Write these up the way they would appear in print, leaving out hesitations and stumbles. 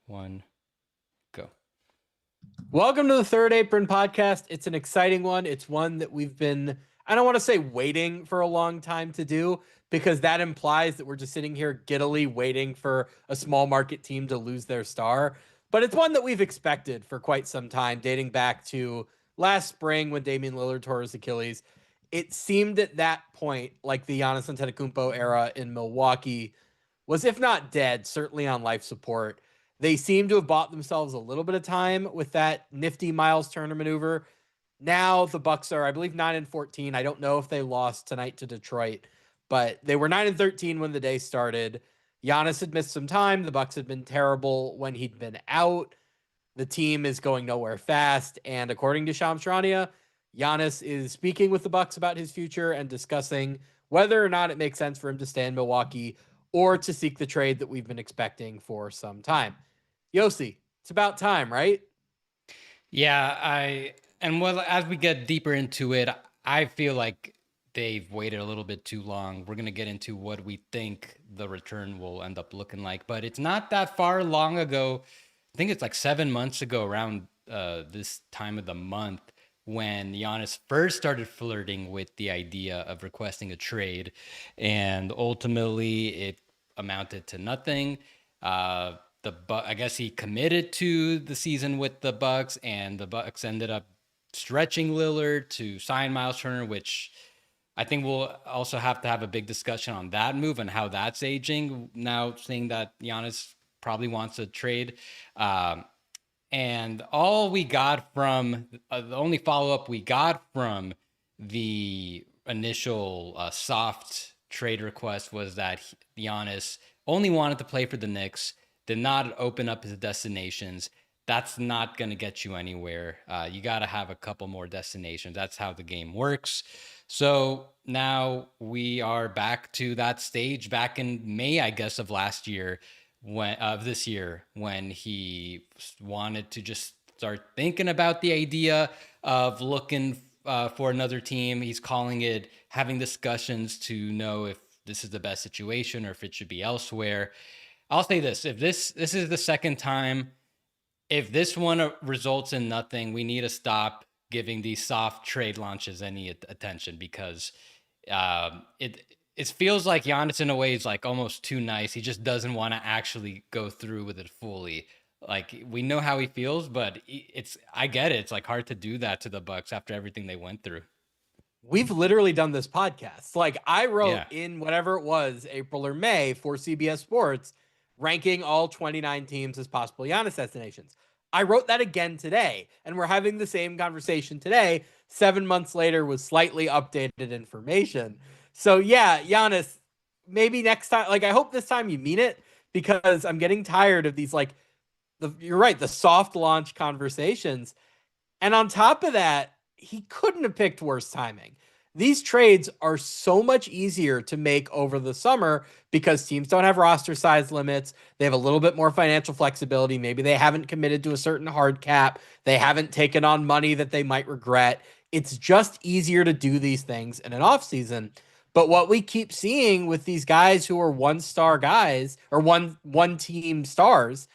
One, go. Welcome to the Third Apron podcast. It's an exciting one. It's one that we've been, I don't want to say waiting for a long time to do, because that implies that we're just sitting here giddily waiting for a small market team to lose their star. But it's one that we've expected for quite some time, dating back to last spring when Damian Lillard tore his Achilles. It seemed at that point like the Giannis Antetokounmpo era in Milwaukee was, if not dead, certainly on life support. They seem to have bought themselves a little bit of time with that nifty Miles Turner maneuver. Now the Bucks are, I believe, 9-14. I don't know if they lost tonight to Detroit, but they were 9-13 when the day started. Giannis had missed some time. The Bucks had been terrible when he'd been out. The team is going nowhere fast, and according to Shams Charania, Giannis is speaking with the Bucks about his future and discussing whether or not it makes sense for him to stay in Milwaukee or to seek the trade that we've been expecting for some time. Yossi, it's about time, right? Yeah, as we get deeper into it, I feel like they've waited a little bit too long. We're gonna get into what we think the return will end up looking like, but it's not that far long ago. I think it's like 7 months ago, around this time of the month, when Giannis first started flirting with the idea of requesting a trade, and ultimately it amounted to nothing. I guess he committed to the season with the Bucks, and the Bucks ended up stretching Lillard to sign Miles Turner, which I think we'll also have to have a big discussion on that move and how that's aging. Now, seeing that Giannis probably wants a trade. And all we got from the only follow up we got from the initial soft trade request was that Giannis only wanted to play for the Knicks, did not open up his destinations. That's not going to get you anywhere. You got to have a couple more destinations. That's how the game works. So now we are back to that stage back in May, I guess, of last year, this year, when he wanted to just start thinking about the idea of looking for another team. He's calling it having discussions to know if this is the best situation or if it should be elsewhere. I'll say this: if this is the second time, if this one results in nothing, we need to stop giving these soft trade launches any attention, because it feels like Giannis in a way is like almost too nice. He just doesn't want to actually go through with it fully. Like, we know how he feels, but I get it. It's like hard to do that to the Bucks after everything they went through. We've literally done this podcast. Like, I wrote Yeah. in whatever it was, April or May, for CBS Sports, ranking all 29 teams as possible Giannis destinations. I wrote that again today, and we're having the same conversation today, 7 months later, with slightly updated information. So, yeah, Giannis, maybe next time, like, I hope this time you mean it, because I'm getting tired of these, like, you're right, the soft launch conversations. And on top of that, he couldn't have picked worse timing. These trades are so much easier to make over the summer because teams don't have roster size limits. They have a little bit more financial flexibility. Maybe they haven't committed to a certain hard cap. They haven't taken on money that they might regret. It's just easier to do these things in an offseason. But what we keep seeing with these guys who are one-star guys or one team stars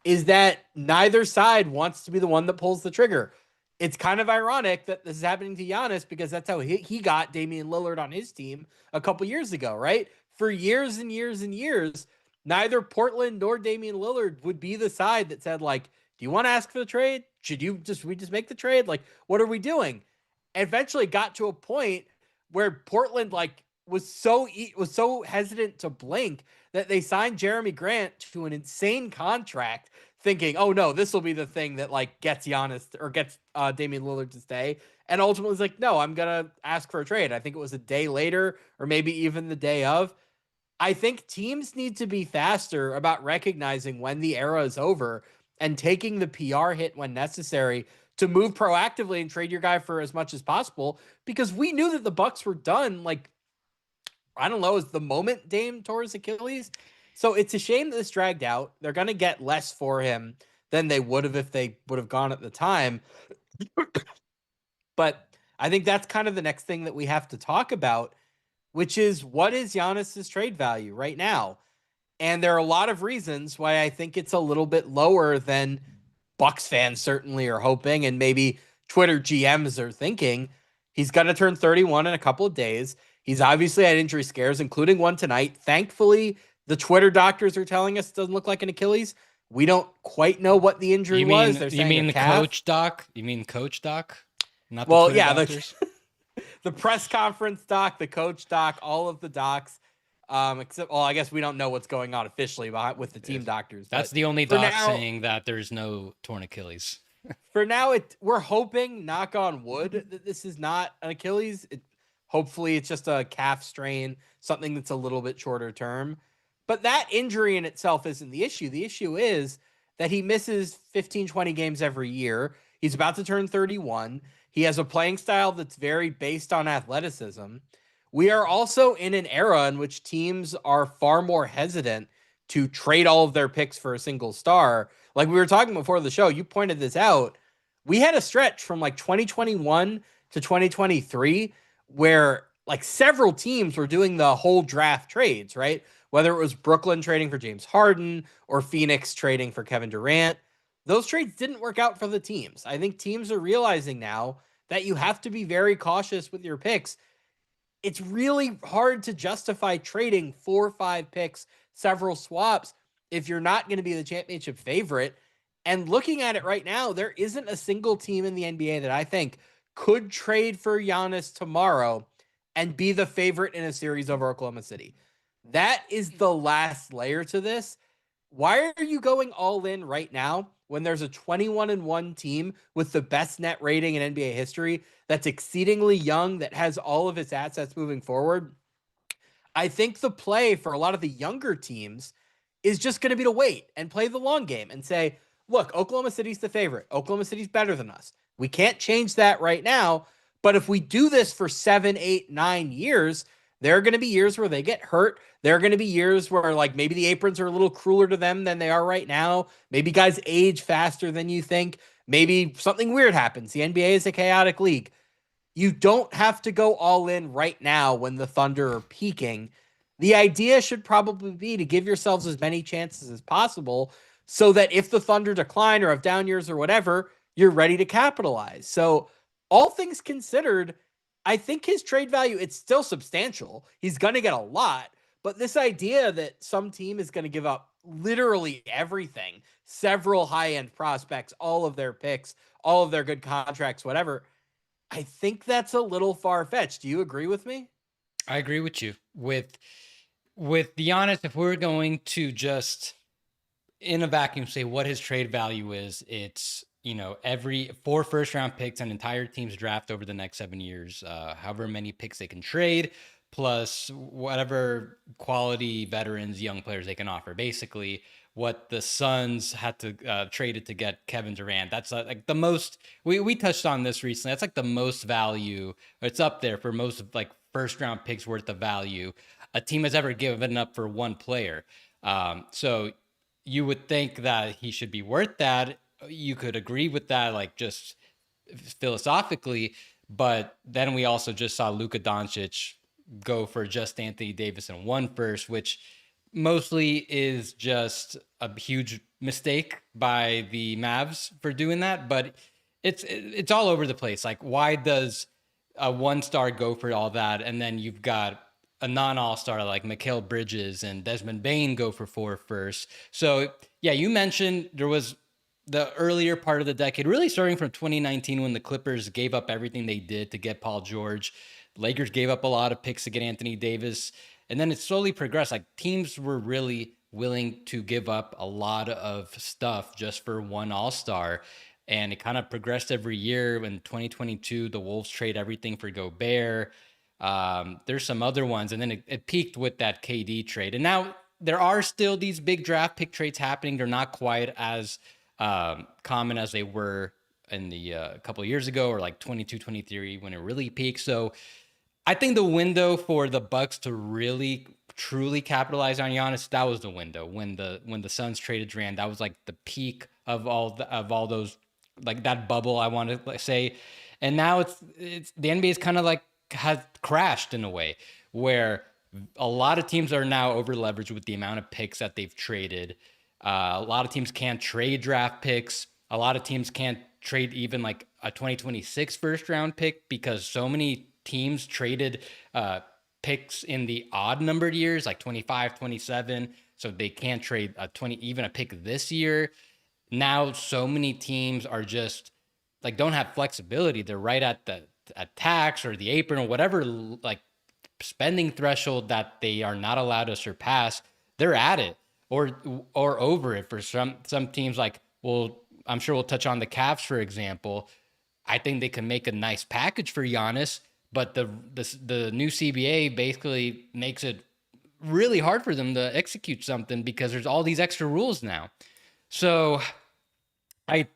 is that neither side wants to be the one that pulls the trigger. It's kind of ironic that this is happening to Giannis, because that's how he got Damian Lillard on his team a couple years ago, right? For years and years and years, neither Portland nor Damian Lillard would be the side that said, like, do you want to ask for the trade? Should we just make the trade? Like, what are we doing? Eventually got to a point where Portland, like, was so hesitant to blink that they signed Jeremy Grant to an insane contract, thinking, oh no, this will be the thing that, like, gets Giannis or gets Damian Lillard to stay. And ultimately, it's like, no, I'm gonna ask for a trade. I think it was a day later, or maybe even the day of. I think teams need to be faster about recognizing when the era is over and taking the PR hit when necessary to move proactively and trade your guy for as much as possible, because we knew that the Bucks were done, like, I don't know, is the moment Dame tore his Achilles. So it's a shame that this dragged out. They're going to get less for him than they would have if they would have gone at the time. But I think that's kind of the next thing that we have to talk about, which is, what is Giannis's trade value right now? And there are a lot of reasons why I think it's a little bit lower than Bucks fans certainly are hoping, and maybe Twitter GMs are thinking. He's going to turn 31 in a couple of days. He's obviously had injury scares, including one tonight. Thankfully, the Twitter doctors are telling us it doesn't look like an Achilles. We don't quite know what the injury was. They're You saying a mean the calf. coach doc? You mean coach doc? Not the Well, Twitter yeah, doctors? the press conference doc, the coach doc, all of the docs. Except, well, I guess we don't know what's going on officially with the team doctors. That's But the only for doc now, saying that there's no torn Achilles. we're hoping, knock on wood, that this is not an Achilles. Hopefully, it's just a calf strain, something that's a little bit shorter term. But that injury in itself isn't the issue. The issue is that he misses 15, 20 games every year. He's about to turn 31. He has a playing style that's very based on athleticism. We are also in an era in which teams are far more hesitant to trade all of their picks for a single star. Like we were talking before the show, you pointed this out. We had a stretch from like 2021 to 2023 where like several teams were doing the whole draft trades, right? Whether it was Brooklyn trading for James Harden or Phoenix trading for Kevin Durant, those trades didn't work out for the teams. I think teams are realizing now that you have to be very cautious with your picks. It's really hard to justify trading 4 or 5 picks, several swaps, if you're not going to be the championship favorite. And looking at it right now, there isn't a single team in the NBA that I think could trade for Giannis tomorrow and be the favorite in a series over Oklahoma City. That is the last layer to this. Why are you going all in right now when there's a 21-1 team with the best net rating in NBA history that's exceedingly young, that has all of its assets moving forward? I think the play for a lot of the younger teams is just going to be to wait and play the long game and say, look, Oklahoma City's the favorite. Oklahoma City's better than us. We can't change that right now. But if we do this for 7, 8, 9 years, there are going to be years where they get hurt. There are going to be years where like maybe the aprons are a little crueler to them than they are right now. Maybe guys age faster than you think. Maybe something weird happens. The NBA is a chaotic league. You don't have to go all in right now when the Thunder are peaking. The idea should probably be to give yourselves as many chances as possible so that if the Thunder decline or have down years or whatever, you're ready to capitalize. So, all things considered, I think his trade value, it's still substantial. He's going to get a lot, but this idea that some team is going to give up literally everything, several high-end prospects, all of their picks, all of their good contracts, whatever, I think that's a little far-fetched. Do you agree with me? I agree with you. With Giannis, if we're going to just in a vacuum say what his trade value is, it's every 4 first-round picks, an entire team's draft over the next 7 years, however many picks they can trade, plus whatever quality veterans, young players they can offer. Basically, what the Suns had to trade it to get Kevin Durant. That's like the most. We touched on this recently. That's like the most value. It's up there for most like first-round picks worth of value a team has ever given up for one player. So you would think that he should be worth that. You could agree with that, like just philosophically. But then we also just saw Luka Doncic go for just Anthony Davis in 1 first, which mostly is just a huge mistake by the Mavs for doing that. But it's all over the place. Like, why does a 1-star go for all that, and then you've got a non-all-star like Mikal Bridges and Desmond Bane go for 4 first? So yeah, you mentioned there was the earlier part of the decade, really starting from 2019 when the Clippers gave up everything they did to get Paul George. Lakers gave up a lot of picks to get Anthony Davis. And then it slowly progressed. Like teams were really willing to give up a lot of stuff just for one all-star. And it kind of progressed every year. In 2022, the Wolves trade everything for Gobert. There's some other ones. And then it peaked with that KD trade. And now there are still these big draft pick trades happening. They're not quite as common as they were in the couple of years ago, or like 22, 23 when it really peaked. So I think the window for the Bucks to really truly capitalize on Giannis, that was the window when the Suns traded Durant. That was like the peak of all those, like that bubble, I want to say. And now it's the NBA is kind of like has crashed in a way where A lot of teams are now over leveraged with the amount of picks that they've traded. A lot of teams can't trade draft picks. A lot of teams can't trade even like a 2026 first round pick because so many teams traded picks in the odd numbered years, like 25, 27. So they can't trade a 20, even a pick this year. Now, so many teams are just like don't have flexibility. They're right at the at tax or the apron or whatever like spending threshold that they are not allowed to surpass. They're at it or over it for some teams. Like, well, I'm sure we'll touch on the Cavs for example. I think they can make a nice package for Giannis, but the new CBA basically makes it really hard for them to execute something because there's all these extra rules now. So I,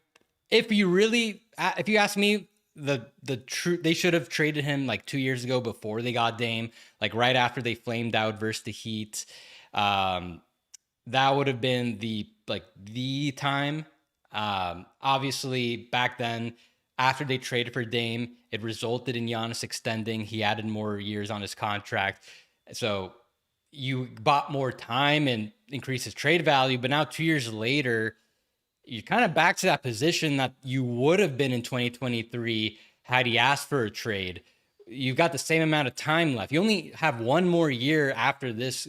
if you ask me, the true they should have traded him like 2 years ago before they got Dame, like right after they flamed out versus the Heat. Um, that would have been the time. Obviously, back then, after they traded for Dame, it resulted in Giannis extending. He added more years on his contract, so you bought more time and increased his trade value. But now, 2 years later, you're kind of back to that position that you would have been in 2023 had he asked for a trade. You've got the same amount of time left. You only have one more year after this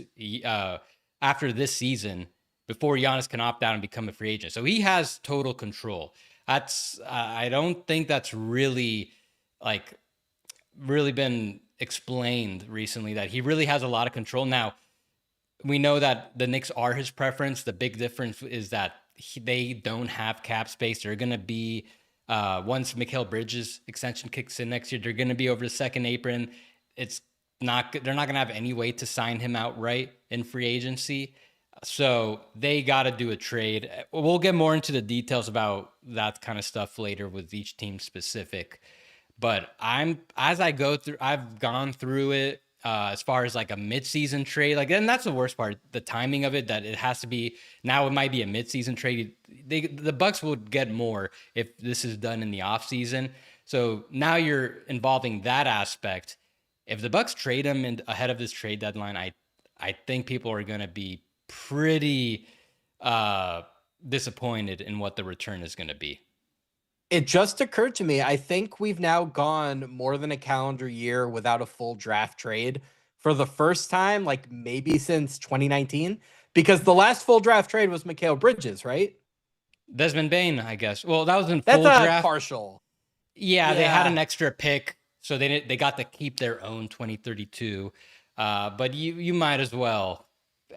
season before Giannis can opt out and become a free agent. So he has total control. That's I don't think that's like really been explained recently that he really has a lot of control. Now, we know that the Knicks are his preference. The big difference is that they don't have cap space. They're going to be, once Mikal Bridges' extension kicks in next year, they're going to be over the second apron. They're not going to have any way to sign him outright in free agency. So they got to do a trade. We'll get more into the details about that kind of stuff later with each team specific. But I've gone through it as far as like a midseason trade, like, and that's the worst part, the timing of it, that it has to be now. It might be a midseason trade. The Bucks would get more if this is done in the off season. So now you're involving that aspect. If the Bucks trade him ahead of this trade deadline, I think people are going to be pretty disappointed in what the return is going to be. It just occurred to me, I think we've now gone more than a calendar year without a full draft trade for the first time, like maybe since 2019, because the last full draft trade was Mikal Bridges, right? Desmond Bane, I guess. Well, that was in That's full a draft. partial. Yeah, they had an extra pick, so they got to keep their own 2032. But you might as well.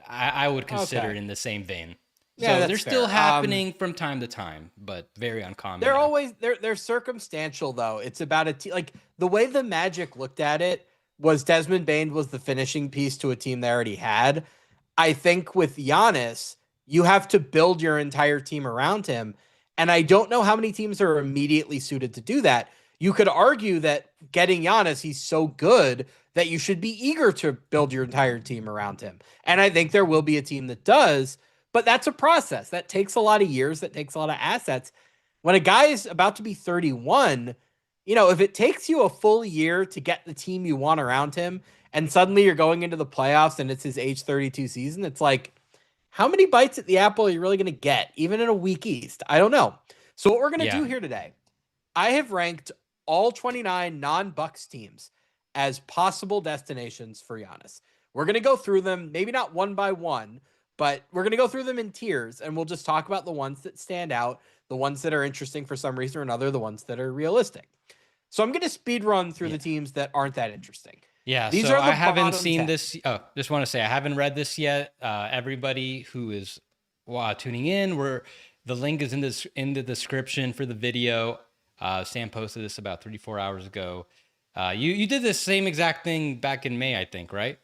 I would consider it in the same vein. Yeah, so they're fair. still happening from time to time, but very uncommon. They're always they're circumstantial though. It's about a team. Like the way the Magic looked at it was Desmond Bane was the finishing piece to a team they already had. I think with Giannis, you have to build your entire team around him, and I don't know how many teams are immediately suited to do that. You could argue that getting Giannis, he's so good that you should be eager to build your entire team around him. And I think there will be a team that does. But that's a process that takes a lot of years, that takes a lot of assets. When a guy is about to be 31, if it takes you a full year to get the team you want around him, and suddenly you're going into the playoffs and it's his age 32 season, it's like, how many bites at the apple are you really going to get, even in a weak East? I don't know. So what we're going to do here today, I have ranked all 29 non-Bucks teams as possible destinations for Giannis. We're going to go through them, maybe not one by one, but we're going to go through them in tiers, and we'll just talk about the ones that stand out, the ones that are interesting for some reason or another, the ones that are realistic. So I'm going to speed run through the teams that aren't that interesting. Yeah, these so are the I haven't seen 10. this. Oh, just want to say I haven't read this yet. Everybody who is tuning in, the link is in the description for the video. Sam posted this about 3-4 hours ago. You did the same exact thing back in May, I think, right?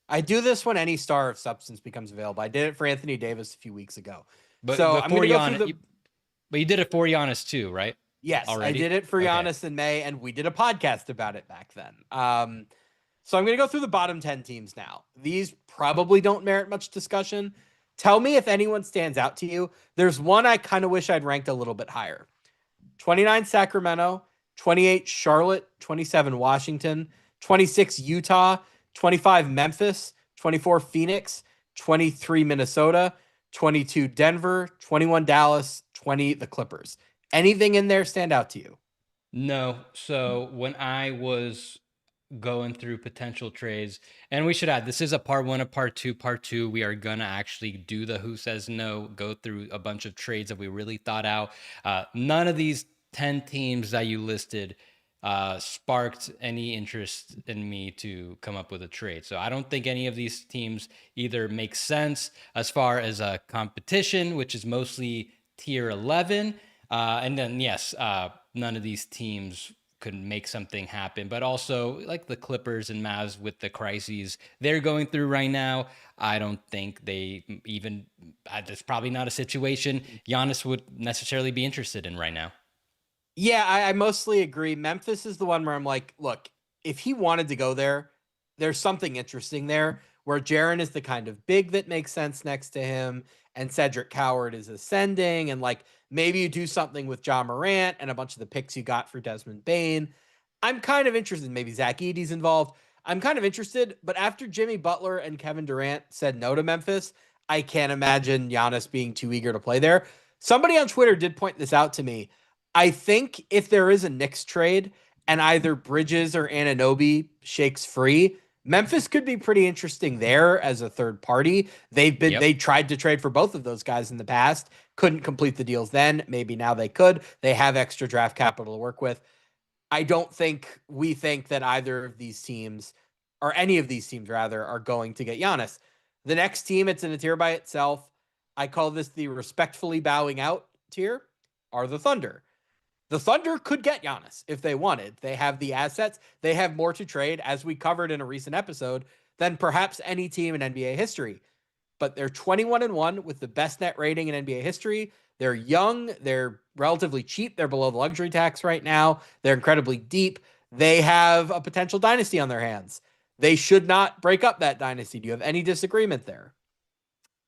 I do this when any star of substance becomes available. I did it for Anthony Davis a few weeks ago. But so I'm going to go through but you did it for Giannis too, right? Yes, already? I did it for Giannis in May, and we did a podcast about it back then. So I'm going to go through the bottom 10 teams now. These probably don't merit much discussion. Tell me if anyone stands out to you. There's one I kind of wish I'd ranked a little bit higher. 29 Sacramento, 28 Charlotte, 27 Washington, 26 Utah, 25 Memphis, 24 Phoenix, 23 Minnesota, 22 Denver, 21 Dallas, 20 the Clippers. Anything in there stand out to you? No. So when I was going through potential trades, and we should add, this is a part one, a part two. Part two, we are gonna actually do the who says no, go through a bunch of trades that we really thought out. None of these 10 teams that you listed sparked any interest in me to come up with a trade. So I don't think any of these teams either make sense as far as a competition, which is mostly tier 11. And then, yes, none of these teams could make something happen, but also like the Clippers and Mavs with the crises they're going through right now. I don't think they even, that's probably not a situation Giannis would necessarily be interested in right now. Yeah, I mostly agree. Memphis is the one where I'm like, look, if he wanted to go there, there's something interesting there where Jaren is the kind of big that makes sense next to him, and Cedric Coward is ascending, and like maybe you do something with John Morant and a bunch of the picks you got for Desmond Bain. I'm kind of interested. Maybe Zach Edey's involved. I'm kind of interested, but after Jimmy Butler and Kevin Durant said no to Memphis, I can't imagine Giannis being too eager to play there. Somebody on Twitter did point this out to me. I think if there is a Knicks trade and either Bridges or Anunoby shakes free, Memphis could be pretty interesting there as a third party. Yep. They tried to trade for both of those guys in the past, couldn't complete the deals then. Maybe now they could. They have extra draft capital to work with. I don't think we think that either of these teams, or any of these teams rather, are going to get Giannis. The next team, it's in a tier by itself. I call this the respectfully bowing out tier, are the Thunder. The Thunder could get Giannis if they wanted. They have the assets. They have more to trade, as we covered in a recent episode, than perhaps any team in NBA history. But they're 21-1 with the best net rating in NBA history. They're young. They're relatively cheap. They're below the luxury tax right now. They're incredibly deep. They have a potential dynasty on their hands. They should not break up that dynasty. Do you have any disagreement there?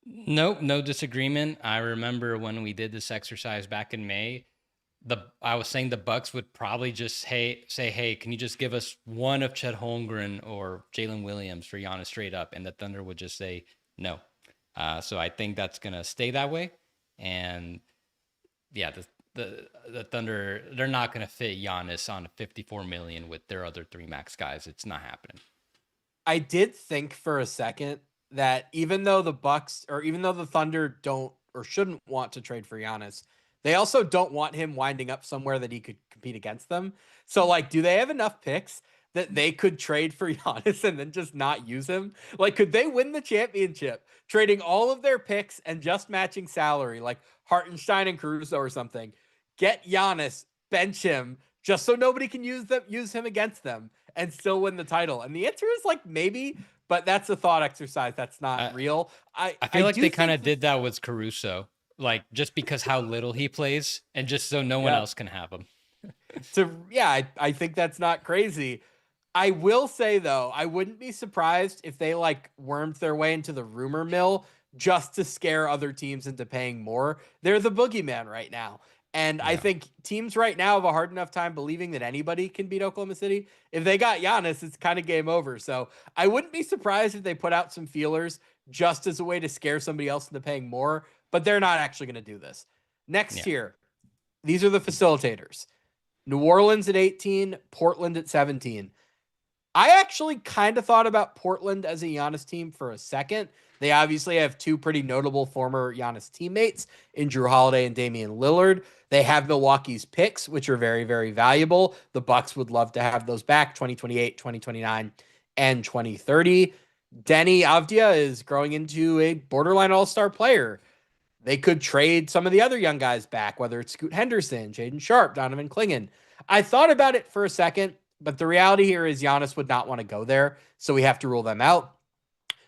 Nope, no disagreement. I remember when we did this exercise back in May, I was saying the Bucks would probably just say, hey, can you just give us one of Chet Holmgren or Jalen Williams for Giannis straight up, and the Thunder would just say no. So I think that's gonna stay that way, and yeah, the Thunder, they're not gonna fit Giannis on a 54 million with their other three max guys. It's not happening. I did think for a second that even though the Thunder don't or shouldn't want to trade for Giannis, they also don't want him winding up somewhere that he could compete against them. So like, do they have enough picks that they could trade for Giannis and then just not use him? Like, could they win the championship trading all of their picks and just matching salary, like Hartenstein and Caruso or something? Get Giannis, bench him, just so nobody can use him against them and still win the title? And the answer is like maybe, but that's a thought exercise. That's not I, real. I I feel like do they kind think of did that with Caruso, like just because how little he plays, and just so no one yeah. else can have him. So yeah, I think that's not crazy. I will say though, I wouldn't be surprised if they like wormed their way into the rumor mill just to scare other teams into paying more. They're the boogeyman right now. And I Yeah. think teams right now have a hard enough time believing that anybody can beat Oklahoma City. If they got Giannis, it's kind of game over. So I wouldn't be surprised if they put out some feelers just as a way to scare somebody else into paying more, but they're not actually going to do this. Next Yeah. here, these are the facilitators. New Orleans at 18, Portland at 17. I actually kind of thought about Portland as a Giannis team for a second. They obviously have two pretty notable former Giannis teammates in Drew Holiday and Damian Lillard. They have Milwaukee's picks, which are very, very valuable. The Bucks would love to have those back 2028, 2029, and 2030. Denny Avdia is growing into a borderline all-star player. They could trade some of the other young guys back, whether it's Scoot Henderson, Jaden Sharp, Donovan Clingan. I thought about it for a second, but the reality here is Giannis would not want to go there, so we have to rule them out.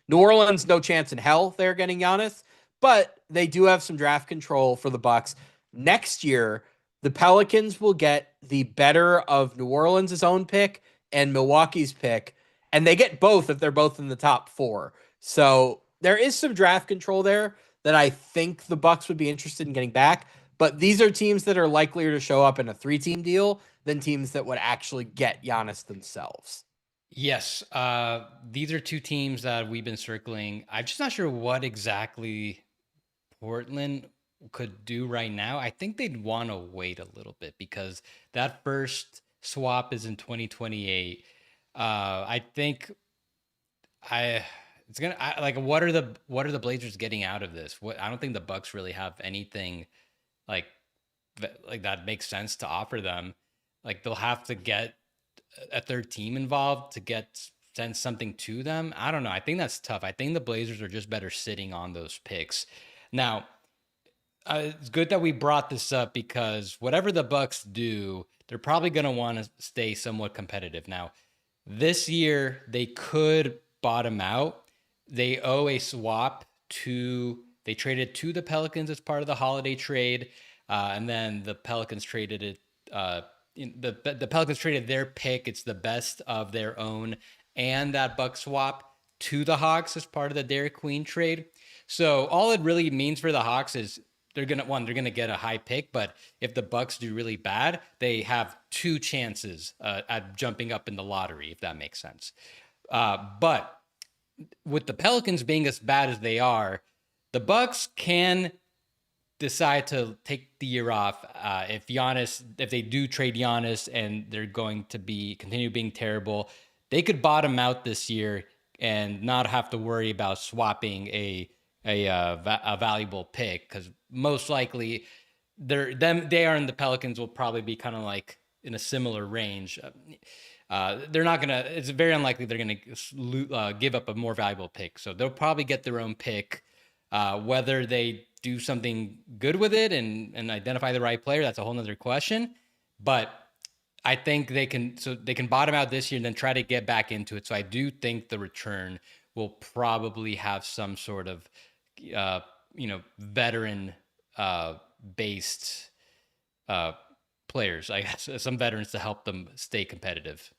New Orleans, no chance in hell they're getting Giannis, but they do have some draft control for the Bucks. Next year, the Pelicans will get the better of New Orleans' own pick and Milwaukee's pick, and they get both if they're both in the top four. So there is some draft control there that I think the Bucks would be interested in getting back. But these are teams that are likelier to show up in a 3-team deal than teams that would actually get Giannis themselves. Yes, these are two teams that we've been circling. I'm just not sure what exactly Portland could do right now. I think they'd want to wait a little bit because that first swap is in 2028. I think I it's gonna like what are the Blazers getting out of this? What I don't think the Bucks really have anything like like that makes sense to offer them. Like they'll have to get a third team involved to get send something to them. I don't know. I think that's tough. I think the Blazers are just better sitting on those picks. Now, it's good that we brought this up because whatever the Bucks do, they're probably going to want to stay somewhat competitive. Now, this year they could bottom out. They owe a swap to they traded to the Pelicans as part of the holiday trade, and then the Pelicans traded it. The Pelicans traded their pick. It's the best of their own, and that Buck swap to the Hawks as part of the Derek Queen trade. So all it really means for the Hawks is they're gonna get a high pick, but if the Bucks do really bad, they have two chances at jumping up in the lottery, if that makes sense. But with the Pelicans being as bad as they are, the Bucks can decide to take the year off. If they do trade Giannis and they're going to be continue being terrible, they could bottom out this year and not have to worry about swapping a valuable pick because most likely they are in the Pelicans will probably be kind of like in a similar range. They're not gonna. It's very unlikely they're gonna give up a more valuable pick. So they'll probably get their own pick. Whether they do something good with it and identify the right player, that's a whole nother question. But I think they can bottom out this year and then try to get back into it. So I do think the return will probably have some sort of uh, veteran based uh, players, I guess, some veterans to help them stay competitive.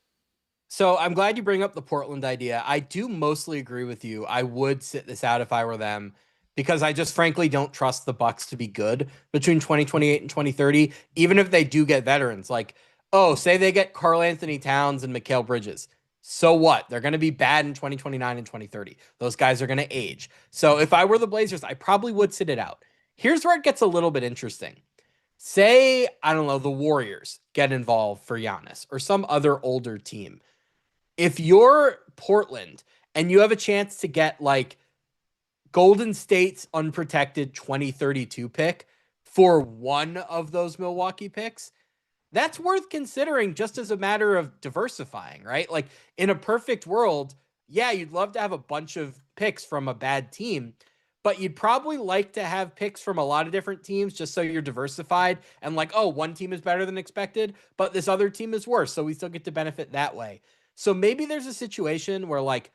So I'm glad you bring up the Portland idea. I do mostly agree with you. I would sit this out if I were them because I just frankly don't trust the Bucks to be good between 2028 and 2030, even if they do get veterans. Like, oh, say they get Karl Anthony Towns and Mikal Bridges. So what? They're going to be bad in 2029 and 2030. Those guys are going to age. So if I were the Blazers, I probably would sit it out. Here's where it gets a little bit interesting. Say, I don't know, the Warriors get involved for Giannis or some other older team. If you're Portland and you have a chance to get like Golden State's unprotected 2032 pick for one of those Milwaukee picks, that's worth considering just as a matter of diversifying, right? Like in a perfect world, yeah, you'd love to have a bunch of picks from a bad team, but you'd probably like to have picks from a lot of different teams just so you're diversified and like, oh, one team is better than expected, but this other team is worse. So we still get to benefit that way. So maybe there's a situation where like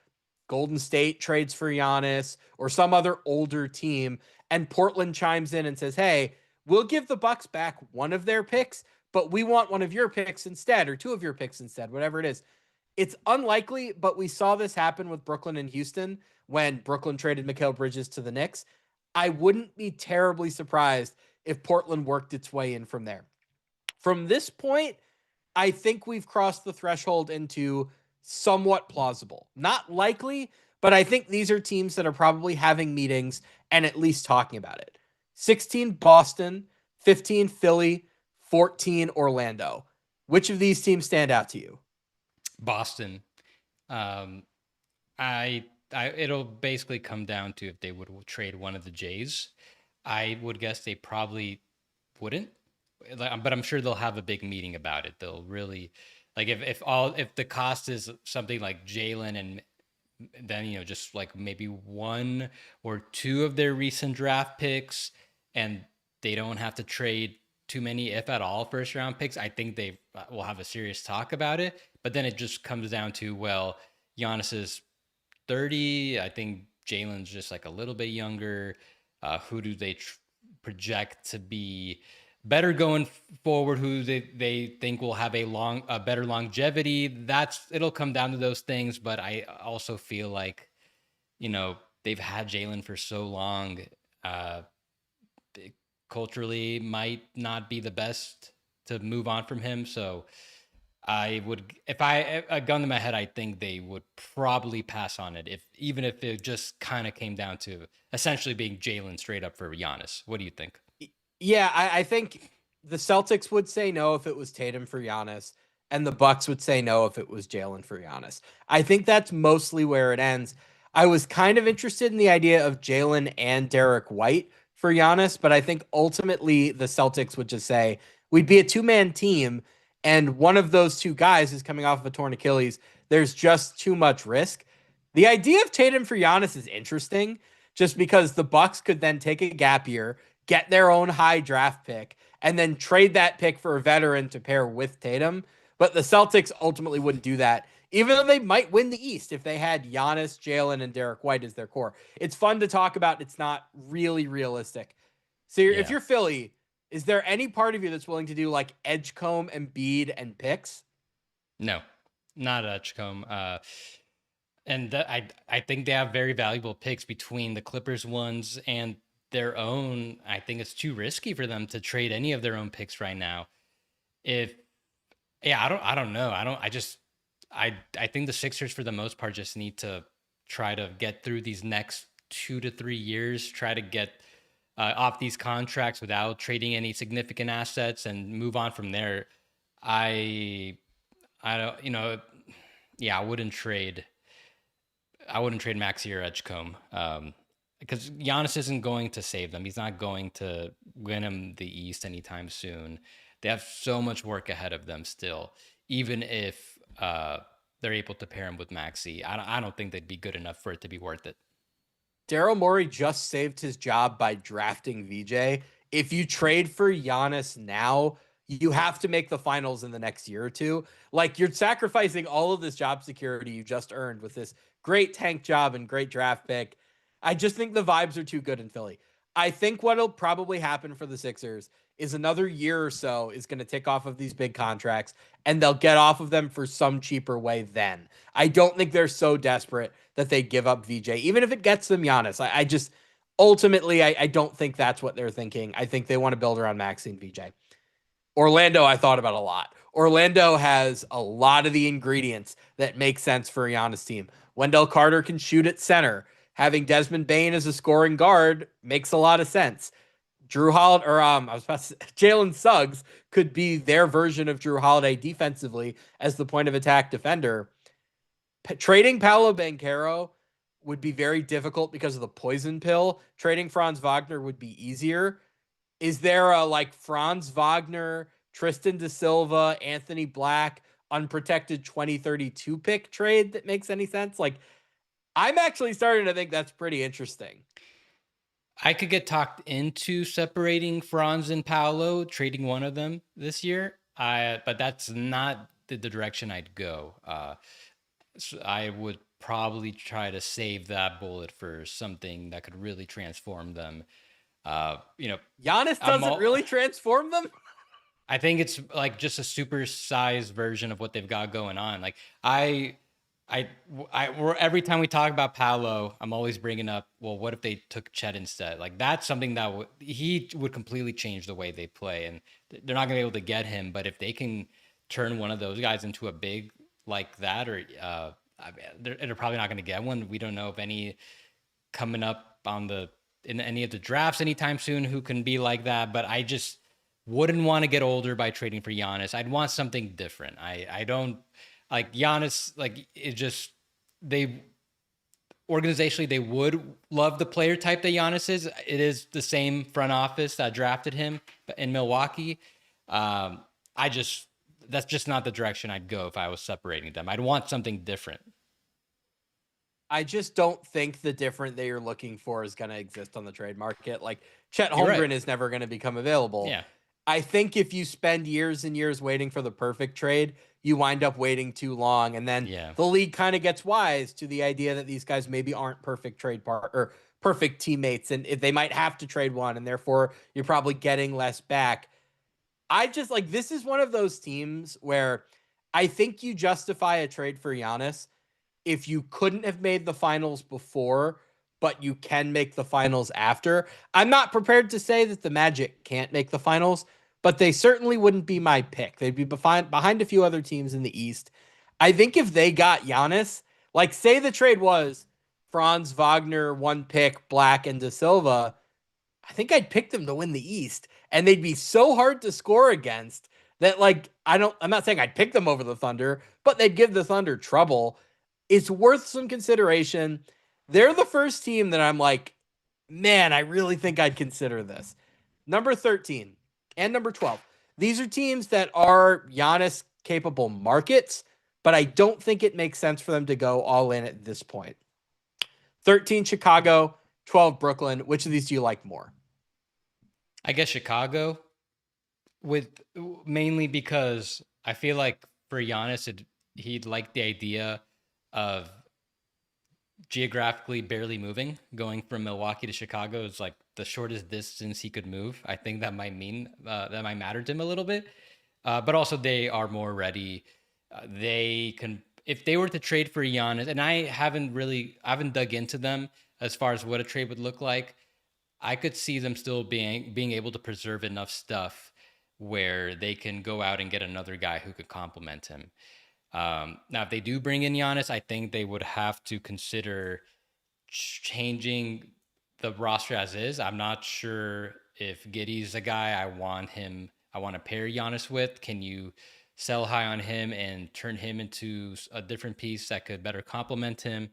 Golden State trades for Giannis or some other older team and Portland chimes in and says, "Hey, we'll give the Bucks back one of their picks, but we want one of your picks instead or two of your picks instead, whatever it is." It's unlikely, but we saw this happen with Brooklyn and Houston when Brooklyn traded Mikal Bridges to the Knicks. I wouldn't be terribly surprised if Portland worked its way in from there. From this point, I think we've crossed the threshold into somewhat plausible. Not likely, but I think these are teams that are probably having meetings and at least talking about it. 16 Boston, 15 Philly, 14 Orlando. Which of these teams stand out to you? Boston. Um, I it'll basically come down to if they would trade one of the Jays. I would guess they probably wouldn't, but I'm sure they'll have a big meeting about it. They'll really like if the cost is something like Jalen and then just like maybe one or two of their recent draft picks, and they don't have to trade too many, if at all, first round picks. I think they will have a serious talk about it. But then it just comes down to, well, Giannis is 30. I think Jalen's just like a little bit younger. Who do they project to be better going forward? Who they think will have a better longevity? It'll come down to those things. But I also feel like they've had Jalen for so long. Uh, Culturally, might not be the best to move on from him. So I would, if I a gun to my head, I think they would probably pass on it, if even if it just kind of came down to essentially being Jalen straight up for Giannis. What do you think? Yeah, I think the Celtics would say no if it was Tatum for Giannis, and the Bucks would say no if it was Jalen for Giannis. I think that's mostly where it ends. I was kind of interested in the idea of Jalen and Derek White for Giannis, but I think ultimately the Celtics would just say we'd be a two-man team, and one of those two guys is coming off of a torn Achilles. There's just too much risk. The idea of Tatum for Giannis is interesting, just because the Bucks could then take a gap year, get their own high draft pick, and then trade that pick for a veteran to pair with Tatum. But the Celtics ultimately wouldn't do that, even though they might win the East if they had Giannis, Jalen, and Derek White as their core. It's fun to talk about. It's not really realistic. So if Yeah, you're Philly, is there any part of you that's willing to do like Edgecombe, Embiid, and picks? no, not Edgecombe. And I think they have very valuable picks between the Clippers ones and their own. I think it's too risky for them to trade any of their own picks right now. If Yeah, I don't know. I think the Sixers for the most part just need to try to get through these next 2 to 3 years, try to get off these contracts without trading any significant assets and move on from there. I I don't, yeah, I wouldn't trade Maxi or Edgecombe. Because Giannis isn't going to save them. He's not going to win him the East anytime soon. They have so much work ahead of them still, even if they're able to pair him with Maxi. I don't think they'd be good enough for it to be worth it. Daryl Morey just saved his job by drafting VJ. If you trade for Giannis now, you have to make the finals in the next year or two. Like you're sacrificing all of this job security you just earned with this great tank job and great draft pick. I just think the vibes are too good in Philly. I think what'll probably happen for the Sixers is another year or so is going to tick off of these big contracts and they'll get off of them for some cheaper way then. I don't think they're so desperate that they give up VJ, even if it gets them Giannis. I just ultimately, I don't think that's what they're thinking. I think they want to build around Maxi and VJ. Orlando, I thought about a lot. Orlando has a lot of the ingredients that make sense for a Giannis team. Wendell Carter can shoot at center. Having Desmond Bain as a scoring guard makes a lot of sense. Drew Holiday, or I was about to say, Jalen Suggs could be their version of Drew Holiday defensively as the point of attack defender. Trading Paolo Banchero would be very difficult because of the poison pill. Trading Franz Wagner would be easier. Is there a like Franz Wagner, Tristan Da Silva, Anthony Black, unprotected 2032 pick trade that makes any sense? Like, I'm actually starting to think that's pretty interesting. I could get talked into separating Franz and Paolo, trading one of them this year. But that's not the direction I'd go. So I would probably try to save that bullet for something that could really transform them. Uh, you know, Giannis I'm doesn't all, really transform them. I think it's like just a supersized version of what they've got going on. Like every time we talk about Paolo, I'm always bringing up, well, what if they took Chet instead? Like that's something that he would completely change the way they play, and they're not gonna be able to get him. But if they can turn one of those guys into a big like that, or they're probably not gonna get one. We don't know if any coming up in any of the drafts anytime soon who can be like that. But I just wouldn't want to get older by trading for Giannis. I'd want something different. I don't like Giannis. Like it just they organizationally they would love the player type that Giannis is. It is the same front office that drafted him in Milwaukee. I just That's just not the direction I'd go if I was separating them. I'd want something different. I just don't think the different that you're looking for is going to exist on the trade market. Like Chet You're right. Holmgren is never going to become available. Yeah. I think if you spend years and years waiting for the perfect trade, you wind up waiting too long. And then Yeah. the league kind of gets wise to the idea that these guys maybe aren't perfect trade part or perfect teammates. And if they might have to trade one, and therefore you're probably getting less back. I just like this is one of those teams where I think you justify a trade for Giannis if you couldn't have made the finals before, but you can make the finals after. I'm not prepared to say that the Magic can't make the finals, but they certainly wouldn't be my pick. They'd be behind a few other teams in the East. I think if they got Giannis, like say the trade was Franz Wagner, one pick, Black, and De Silva, I think I'd pick them to win the East, and they'd be so hard to score against that like I'm not saying I'd pick them over the Thunder, but they'd give the Thunder trouble. It's worth some consideration. They're the first team that I'm like, man, I really think I'd consider this. Number 13 and number 12. These are teams that are Giannis capable markets, but I don't think it makes sense for them to go all in at this point. 13 Chicago, 12 Brooklyn. Which of these do you like more? I guess Chicago, with mainly because I feel like for Giannis, he'd like the idea of geographically barely moving. Going from Milwaukee to Chicago is like the shortest distance he could move. I think that might mean that might matter to him a little bit. But also they are more ready. They can, if they were to trade for Giannis, and I haven't dug into them as far as what a trade would look like. I could see them still being able to preserve enough stuff where they can go out and get another guy who could complement him. Now, if they do bring in Giannis, I think they would have to consider changing the roster as is. I'm not sure if Giddey's a guy I want to pair Giannis with. Can you sell high on him and turn him into a different piece that could better complement him?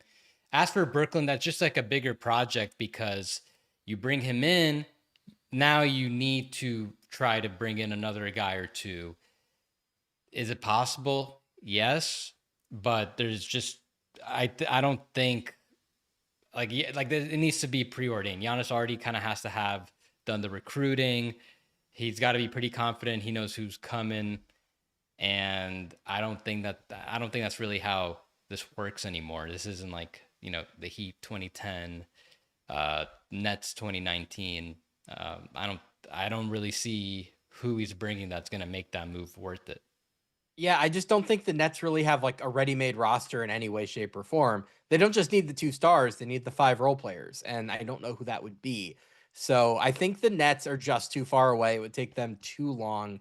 As for Brooklyn, that's just like a bigger project because you bring him in, now you need to try to bring in another guy or two. Is it possible? Yes, but there's just I don't think it needs to be preordained. Giannis already kind of has to have done the recruiting. He's got to be pretty confident. He knows who's coming, and I don't think that's really how this works anymore. This isn't like the Heat 2010, Nets 2019. I don't really see who he's bringing that's going to make that move worth it. Yeah, I just don't think the Nets really have like a ready-made roster in any way, shape, or form. They don't just need the 2 stars, they need the 5 role players, and I don't know who that would be. So I think the Nets are just too far away. It would take them too long.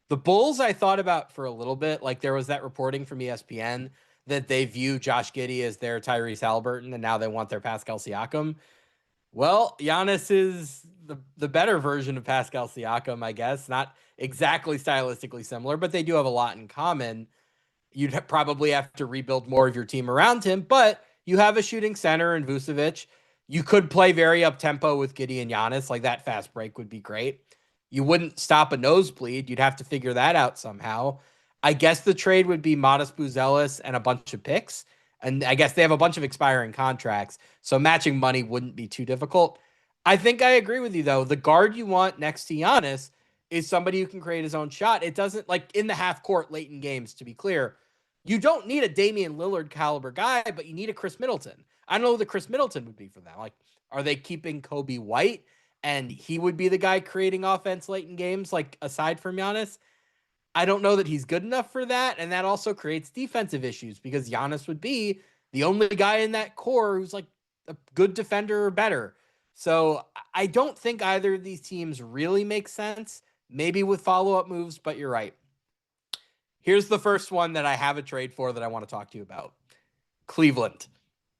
The Bulls, I thought about for a little bit. Like there was that reporting from ESPN that they view Josh Giddey as their Tyrese Halliburton, and now they want their Pascal Siakam. Well, Giannis is the better version of Pascal Siakam, I guess. Not exactly stylistically similar, but they do have a lot in common. You'd probably have to rebuild more of your team around him, but you have a shooting center in Vucevic. You could play very up tempo with Giddey and Giannis. Like that fast break would be great. You wouldn't stop a nosebleed. You'd have to figure that out somehow. I guess the trade would be Modest Buzelis and a bunch of picks. And I guess they have a bunch of expiring contracts. So matching money wouldn't be too difficult. I think I agree with you, though. The guard you want next to Giannis is somebody who can create his own shot. It doesn't, like in the half court late in games, to be clear, you don't need a Damian Lillard caliber guy, but you need a Chris Middleton. I don't know who the Chris Middleton would be for that. Like, are they keeping Kobe White and he would be the guy creating offense late in games, like aside from Giannis? I don't know that he's good enough for that. And that also creates defensive issues because Giannis would be the only guy in that core who's like a good defender or better. So I don't think either of these teams really make sense. Maybe with follow-up moves, but you're right. Here's the first one that I have a trade for that I want to talk to you about. Cleveland.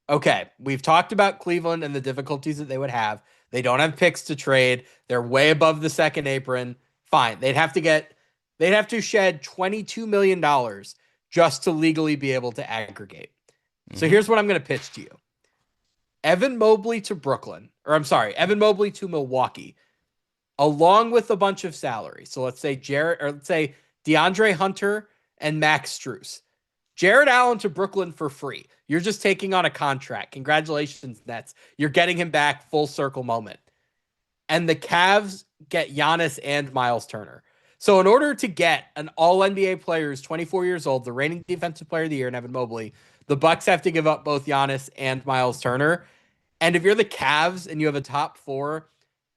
Okay, we've talked about Cleveland and the difficulties that they would have. They don't have picks to trade. They're way above the second apron. Fine. They'd have to shed $22 million just to legally be able to aggregate. Mm-hmm. So here's what I'm going to pitch to you. Evan Mobley to Brooklyn, Evan Mobley to Milwaukee, along with a bunch of salary. So let's say DeAndre Hunter and Max Strus. Jared Allen to Brooklyn for free. You're just taking on a contract. Congratulations, Nets. You're getting him back, full circle moment. And the Cavs get Giannis and Miles Turner. So in order to get an all-NBA player who's 24 years old, the reigning defensive player of the year, and Evan Mobley, the Bucks have to give up both Giannis and Miles Turner. And if you're the Cavs and you have a top 4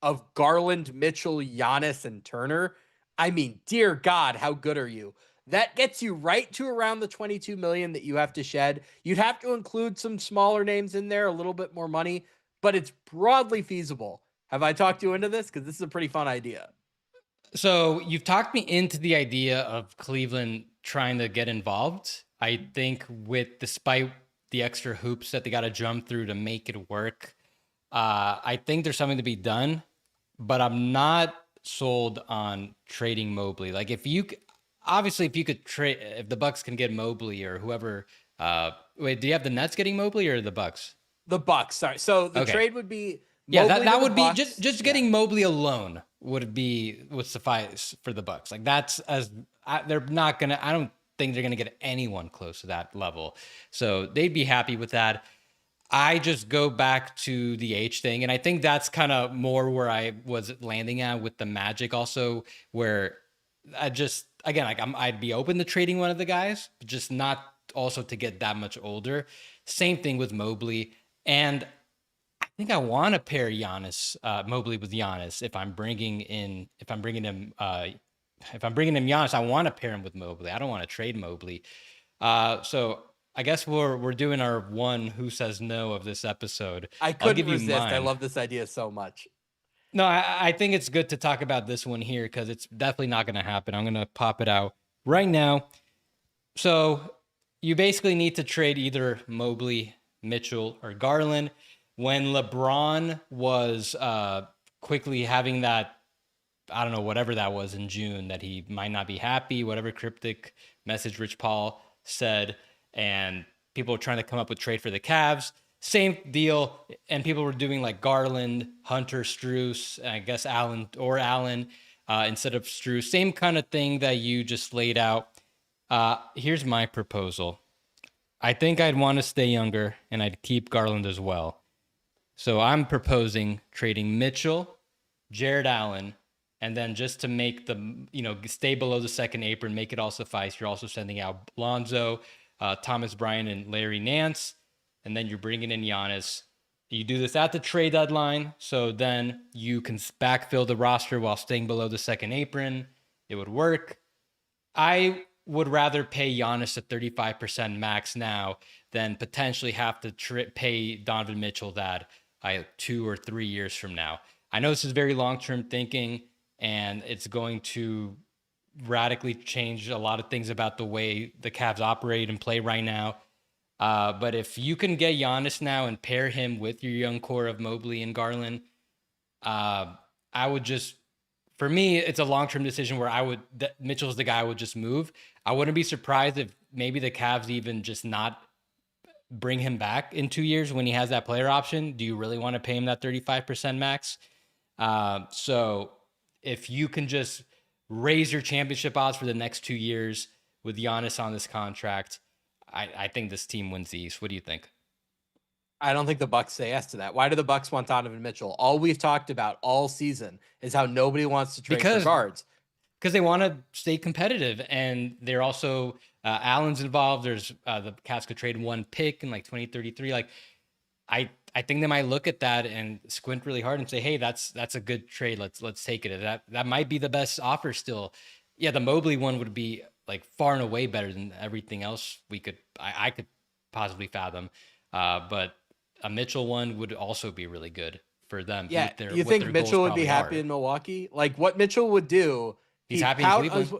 of Garland, Mitchell, Giannis, and Turner, I mean, dear God, how good are you? That gets you right to around the $22 million that you have to shed. You'd have to include some smaller names in there, a little bit more money, but it's broadly feasible. Have I talked you into this? Because this is a pretty fun idea. So you've talked me into the idea of Cleveland trying to get involved. I think despite the extra hoops that they got to jump through to make it work, I think there's something to be done, but I'm not sold on trading Mobley. Like obviously if you could trade, if the Bucks can get Mobley or whoever. Wait, do you have the Nets getting Mobley or the Bucks? The Bucks, sorry. So the Okay. trade would be Yeah, that Mobley to that the would be just Bucks. just Yeah. getting Mobley alone would suffice for the Bucks. Like they're not gonna. I don't think they're gonna get anyone close to that level. So they'd be happy with that. I just go back to the H thing, and I think that's kind of more where I was landing at with the Magic, also where I just again like I'd be open to trading one of the guys, but just not also to get that much older. Same thing with Mobley. And I think I want to pair Mobley with Giannis. If I'm bringing him Giannis, I want to pair him with Mobley. I don't want to trade Mobley. So I guess we're doing our one who says no of this episode. I I'll couldn't give you resist. I mine. love this idea so much. No, I think it's good to talk about this one here because it's definitely not going to happen. I'm going to pop it out right now. So you basically need to trade either Mobley, Mitchell, or Garland. When LeBron was quickly having that, I don't know, whatever that was in June, that he might not be happy, whatever cryptic message Rich Paul said, and people were trying to come up with trade for the Cavs. Same deal, and people were doing like Garland, Hunter, Strus, I guess Allen instead of Strus. Same kind of thing that you just laid out. Here's my proposal. I think I'd want to stay younger, and I'd keep Garland as well. So I'm proposing trading Mitchell, Jared Allen, and then just to make stay below the second apron, make it all suffice. You're also sending out Lonzo, Thomas Bryant, and Larry Nance, and then you're bringing in Giannis. You do this at the trade deadline, so then you can backfill the roster while staying below the second apron. It would work. I would rather pay Giannis a 35% max now than potentially have to pay Donovan Mitchell that 2 or 3 years from now. I know this is very long-term thinking, and it's going to radically change a lot of things about the way the Cavs operate and play right now. But if you can get Giannis now and pair him with your young core of Mobley and Garland, I would just, for me, it's a long-term decision where Mitchell's the guy I would just move. I wouldn't be surprised if maybe the Cavs even just not bring him back in 2 years when he has that player option. Do you really want to pay him that 35% max? So if you can just raise your championship odds for the next 2 years with Giannis on this contract, I think this team wins the East. What do you think? I don't think the Bucks say yes to that. Why do the Bucks want Donovan Mitchell? All we've talked about all season is how nobody wants to trade for guards. Because they want to stay competitive, and they're also Allen's involved. There's the Cavs could trade one pick in like 2033. Like I think they might look at that and squint really hard and say, hey, that's a good trade. Let's take it. That might be the best offer still. Yeah, the Mobley one would be like far and away better than everything else I could possibly fathom. But a Mitchell one would also be really good for them. Yeah, you think Mitchell would be happy in Milwaukee? Like what Mitchell would do? He's happy in Cleveland.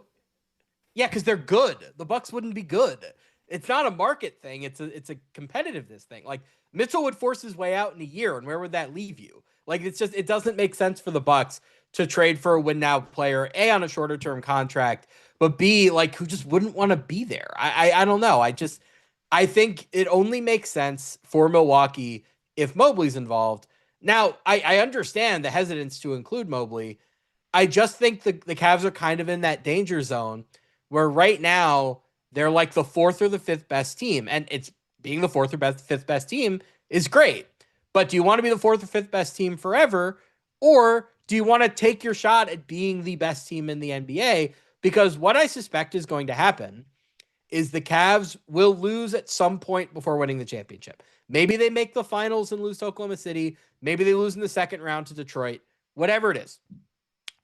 Yeah, because they're good. The Bucks wouldn't be good. It's not a market thing. It's a competitiveness thing. Like Mitchell would force his way out in a year, and where would that leave you? Like it doesn't make sense for the Bucks to trade for a win now player, A, on a shorter term contract, but B, like who just wouldn't want to be there. I don't know. I think it only makes sense for Milwaukee if Mobley's involved. Now, I understand the hesitance to include Mobley. I just think the Cavs are kind of in that danger zone where right now they're like the fourth or the fifth best team. And it's being the fourth or fifth best team is great. But do you want to be the fourth or fifth best team forever? Or do you want to take your shot at being the best team in the NBA? Because what I suspect is going to happen is the Cavs will lose at some point before winning the championship. Maybe they make the finals and lose to Oklahoma City. Maybe they lose in the second round to Detroit. Whatever it is.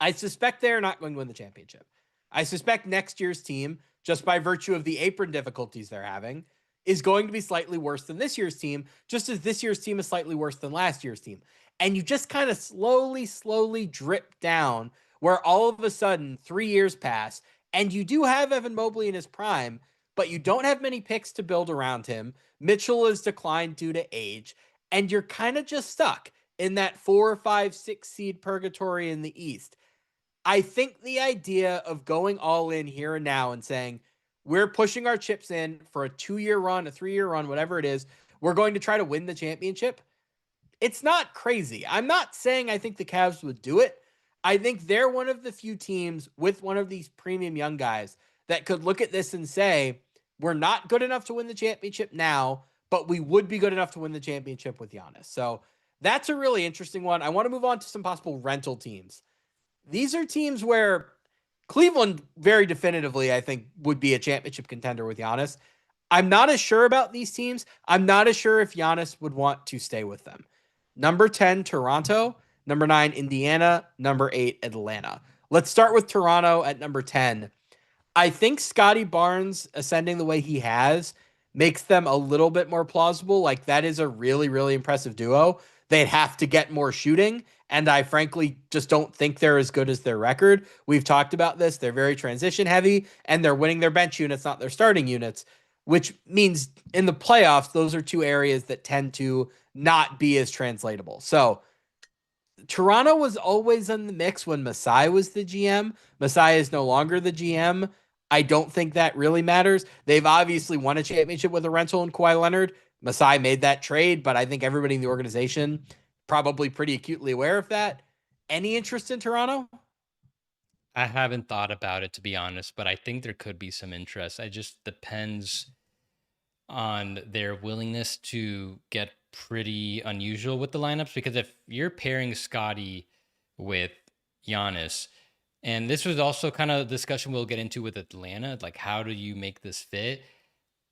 I suspect they're not going to win the championship. I suspect next year's team, just by virtue of the apron difficulties they're having, is going to be slightly worse than this year's team, just as this year's team is slightly worse than last year's team. And you just kind of slowly drip down where all of a sudden 3 years pass and you do have Evan Mobley in his prime, but you don't have many picks to build around him. Mitchell has declined due to age, and you're kind of just stuck in that 4, 5, 6 seed purgatory in the East. I think the idea of going all in here and now and saying, we're pushing our chips in for a 2-year run, a 3-year run, whatever it is, we're going to try to win the championship. It's not crazy. I'm not saying I think the Cavs would do it. I think they're one of the few teams with one of these premium young guys that could look at this and say, we're not good enough to win the championship now, but we would be good enough to win the championship with Giannis. So that's a really interesting one. I want to move on to some possible rental teams. These are teams where Cleveland very definitively, I think, would be a championship contender with Giannis. I'm not as sure about these teams. I'm not as sure if Giannis would want to stay with them. Number 10, Toronto. Number 9, Indiana. Number 8, Atlanta. Let's start with Toronto at number 10. I think Scotty Barnes ascending the way he has makes them a little bit more plausible. Like, that is a really, really impressive duo. They'd have to get more shooting, and I frankly just don't think they're as good as their record. We've talked about this. They're very transition heavy, and they're winning their bench units, not their starting units, which means in the playoffs, those are two areas that tend to not be as translatable. So Toronto was always in the mix when Masai was the GM. Masai is no longer the GM. I don't think that really matters. They've obviously won a championship with a rental in Kawhi Leonard. Masai made that trade, but I think everybody in the organization probably pretty acutely aware of that. Any interest in Toronto? I haven't thought about it, to be honest, but I think there could be some interest. It just depends on their willingness to get pretty unusual with the lineups, because if you're pairing Scotty with Giannis, and this was also kind of a discussion we'll get into with Atlanta, like how do you make this fit?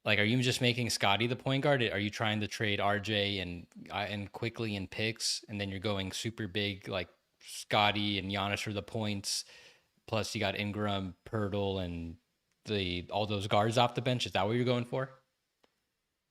Like, are you just making Scotty the point guard? Are you trying to trade RJ and quickly in picks, and then you're going super big like Scotty and Giannis for the points? Plus, you got Ingram, Pirtle, and the all those guards off the bench. Is that what you're going for?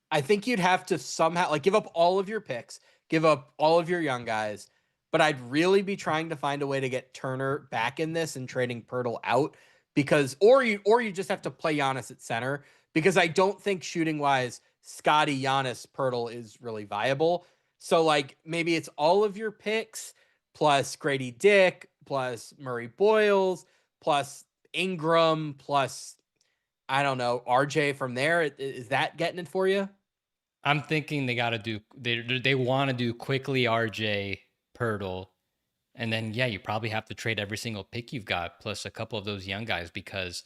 I think you'd have to somehow like give up all of your picks, give up all of your young guys, but I'd really be trying to find a way to get Turner back in this and trading Pirtle out, because or you just have to play Giannis at center, because I don't think shooting wise Scotty, Giannis, Pirtle is really viable. So like maybe it's all of your picks plus Grady Dick plus Murray Boyles plus Ingram plus I don't know RJ from there. Is that getting it for you? I'm thinking they got to do they want to do quickly RJ Pirtle, and then yeah, you probably have to trade every single pick you've got plus a couple of those young guys, because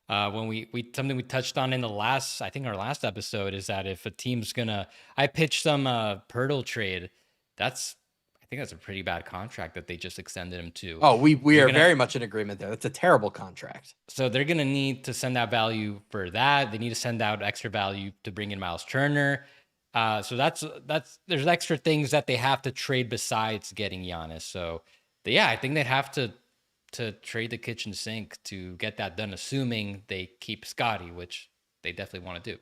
when we something we touched on in the last, I think our last episode, is that if a team's gonna, I pitched some Pirtle trade, that's, I think that's a pretty bad contract that they just extended him to. Oh, we You're are gonna very much in agreement there. That's a terrible contract. So they're gonna need to send out value for that. They need to send out extra value to bring in Miles Turner. So that's there's extra things that they have to trade besides getting Giannis. So yeah, I think they'd have to trade the kitchen sink to get that done, assuming they keep Scotty, which they definitely want to do.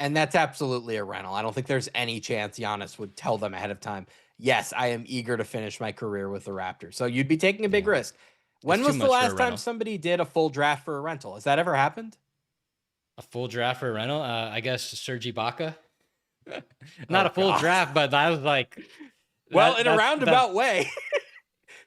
And that's absolutely a rental. I don't think there's any chance Giannis would tell them ahead of time, yes, I am eager to finish my career with the Raptors. So you'd be taking a big Yeah. risk. It's When too was the much for a last time rental. somebody did a full draft for a rental? Has that ever happened? A full draft for a rental? I guess Serge Ibaka. Not Oh, a full God. draft, but that was like, Well, in a roundabout way.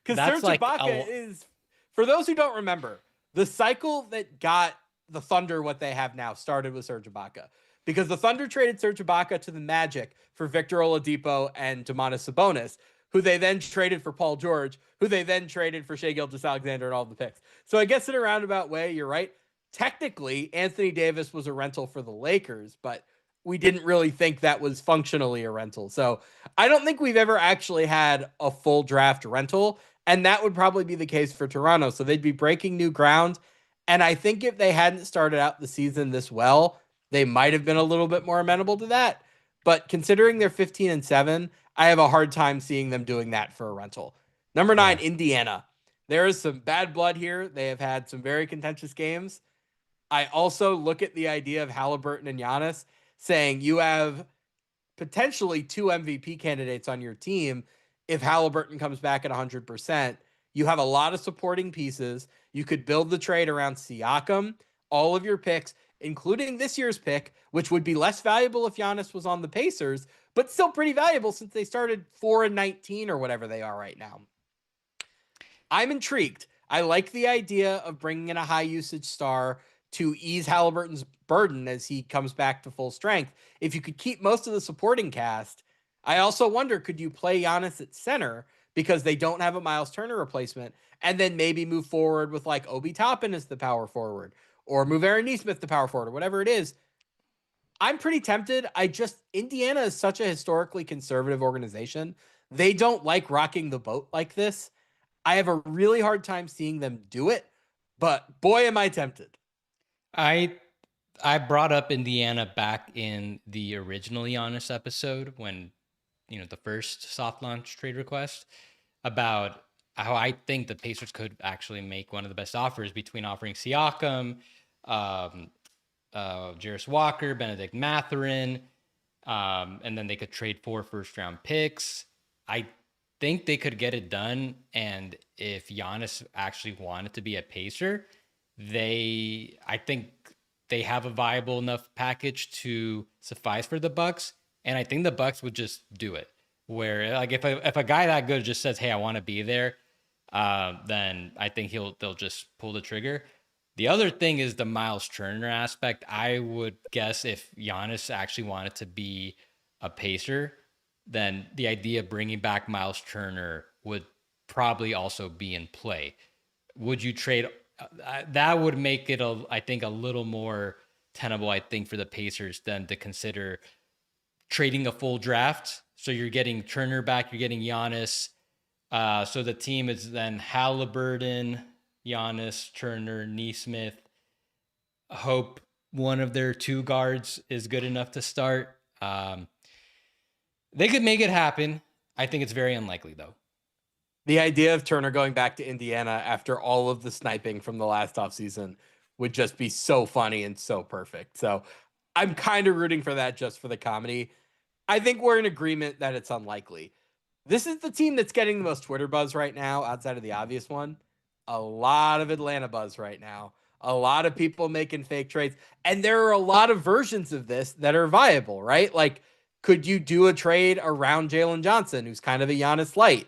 Because that's Serge like Ibaka is, for those who don't remember, the cycle that got the Thunder what they have now started with Serge Ibaka. Because the Thunder traded Serge Ibaka to the Magic for Victor Oladipo and Domantas Sabonis, who they then traded for Paul George, who they then traded for Shai Gilgeous-Alexander and all the picks. So I guess in a roundabout way, you're right. Technically, Anthony Davis was a rental for the Lakers, but we didn't really think that was functionally a rental. So I don't think we've ever actually had a full draft rental. And that would probably be the case for Toronto. So they'd be breaking new ground. And I think if they hadn't started out the season this well, they might have been a little bit more amenable to that. But considering they're 15-7, I have a hard time seeing them doing that for a rental. Number 9, yeah. Indiana. There is some bad blood here. They have had some very contentious games. I also look at the idea of Halliburton and Giannis saying you have potentially 2 MVP candidates on your team if Halliburton comes back at 100%. You have a lot of supporting pieces. You could build the trade around Siakam, all of your picks, including this year's pick, which would be less valuable if Giannis was on the Pacers, but still pretty valuable since they started 4-19 or whatever they are right now. I'm intrigued. I like the idea of bringing in a high usage star to ease Halliburton's burden as he comes back to full strength. If you could keep most of the supporting cast, I also wonder, could you play Giannis at center because they don't have a Miles Turner replacement, and then maybe move forward with like Obi Toppin as the power forward, or move Aaron Nesmith the power forward, or whatever it is. I'm pretty tempted. Indiana is such a historically conservative organization. They don't like rocking the boat like this. I have a really hard time seeing them do it, but boy, am I tempted. I I brought up Indiana back in the original Giannis episode when, the first soft launch trade request, about how I think the Pacers could actually make one of the best offers between offering Siakam, um, Jarris Walker, Benedict Mathurin, and then they could trade 4 first round picks. I think they could get it done. And if Giannis actually wanted to be a Pacer, I think they have a viable enough package to suffice for the Bucks. And I think the Bucks would just do it. Where like if a guy that good just says, "Hey, I want to be there," then I think they'll just pull the trigger. The other thing is the Miles Turner aspect. I would guess if Giannis actually wanted to be a Pacer, then the idea of bringing back Miles Turner would probably also be in play. Would you trade? That would make it, I think, a little more tenable, I think, for the Pacers than to consider trading a full draft. So you're getting Turner back, you're getting Giannis. So the team is then Halliburton, Giannis, Turner, Nesmith. Hope one of their 2 guards is good enough to start. They could make it happen. I think it's very unlikely, though. The idea of Turner going back to Indiana after all of the sniping from the last offseason would just be so funny and so perfect. So I'm kind of rooting for that just for the comedy. I think we're in agreement that it's unlikely. This is the team that's getting the most Twitter buzz right now, outside of the obvious one. A lot of Atlanta buzz right now. A lot of people making fake trades. And there are a lot of versions of this that are viable, right? Like, could you do a trade around Jalen Johnson, who's kind of a Giannis light?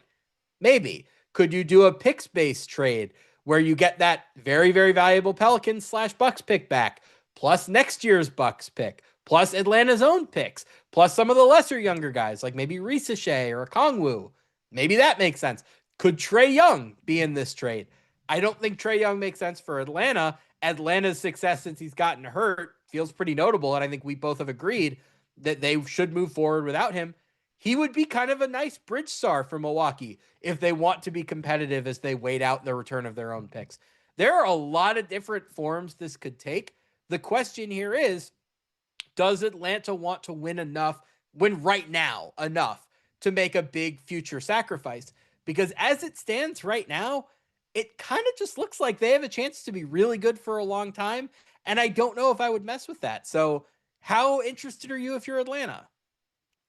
Maybe. Could you do a picks based trade where you get that very, very valuable Pelicans / Bucks pick back, plus next year's Bucks pick, plus Atlanta's own picks, plus some of the lesser younger guys like maybe Shea or Kongwu? Maybe that makes sense. Could Trae Young be in this trade? I don't think Trae Young makes sense for Atlanta. Atlanta's success since he's gotten hurt feels pretty notable, and I think we both have agreed that they should move forward without him. He would be kind of a nice bridge star for Milwaukee if they want to be competitive as they wait out the return of their own picks. There are a lot of different forms this could take. The question here is, does Atlanta want to win right now enough to make a big future sacrifice? Because as it stands right now, it kind of just looks like they have a chance to be really good for a long time. And I don't know if I would mess with that. So, how interested are you if you're Atlanta?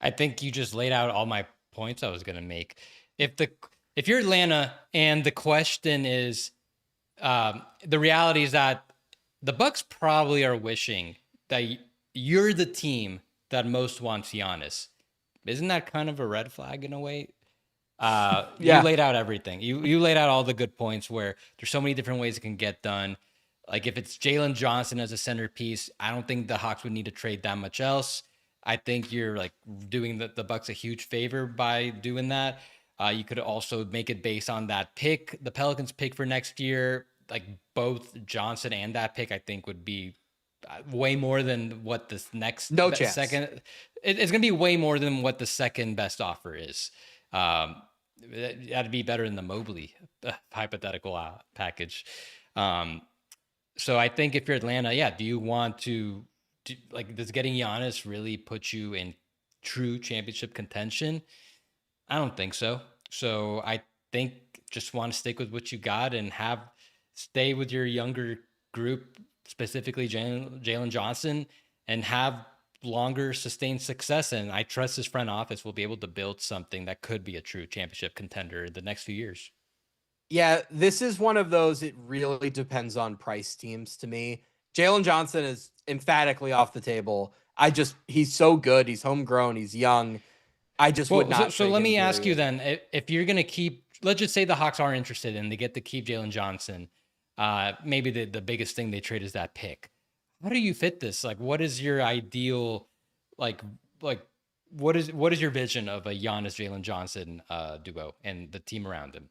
I think you just laid out all my points I was going to make. If you're Atlanta and the question is, the reality is that the Bucks probably are wishing that you're the team that most wants Giannis. Isn't that kind of a red flag in a way? You laid out everything. You laid out all the good points where there's so many different ways it can get done. Like if it's Jalen Johnson as a centerpiece, I don't think the Hawks would need to trade that much else. I think you're like doing the Bucks a huge favor by doing that. You could also make it based on that pick, the Pelicans pick for next year. Like both Johnson and that pick, I think would be way more than what this next No chance. second. It's going to be way more than what the second best offer is. That'd be better than the Mobley hypothetical package. So I think if you're Atlanta, do you want to does getting Giannis really put you in true championship contention? I don't think so. So I think just want to stick with what you got and stay with your younger group, specifically Jalen Johnson, and have longer sustained success. And I trust his front office will be able to build something that could be a true championship contender in the next few years. Yeah, this is one of those, it really depends on price teams to me. Jalen Johnson is emphatically off the table. He's so good. He's homegrown. He's young. I just would Well, so, not so trade let him, me ask you period. then, if you're going to keep, let's just say the Hawks aren't interested and they get to keep Jalen Johnson, maybe the biggest thing they trade is that pick. How do you fit this? Like, what is your ideal, like, like, what is your vision of a Giannis Jalen Johnson duo and the team around him?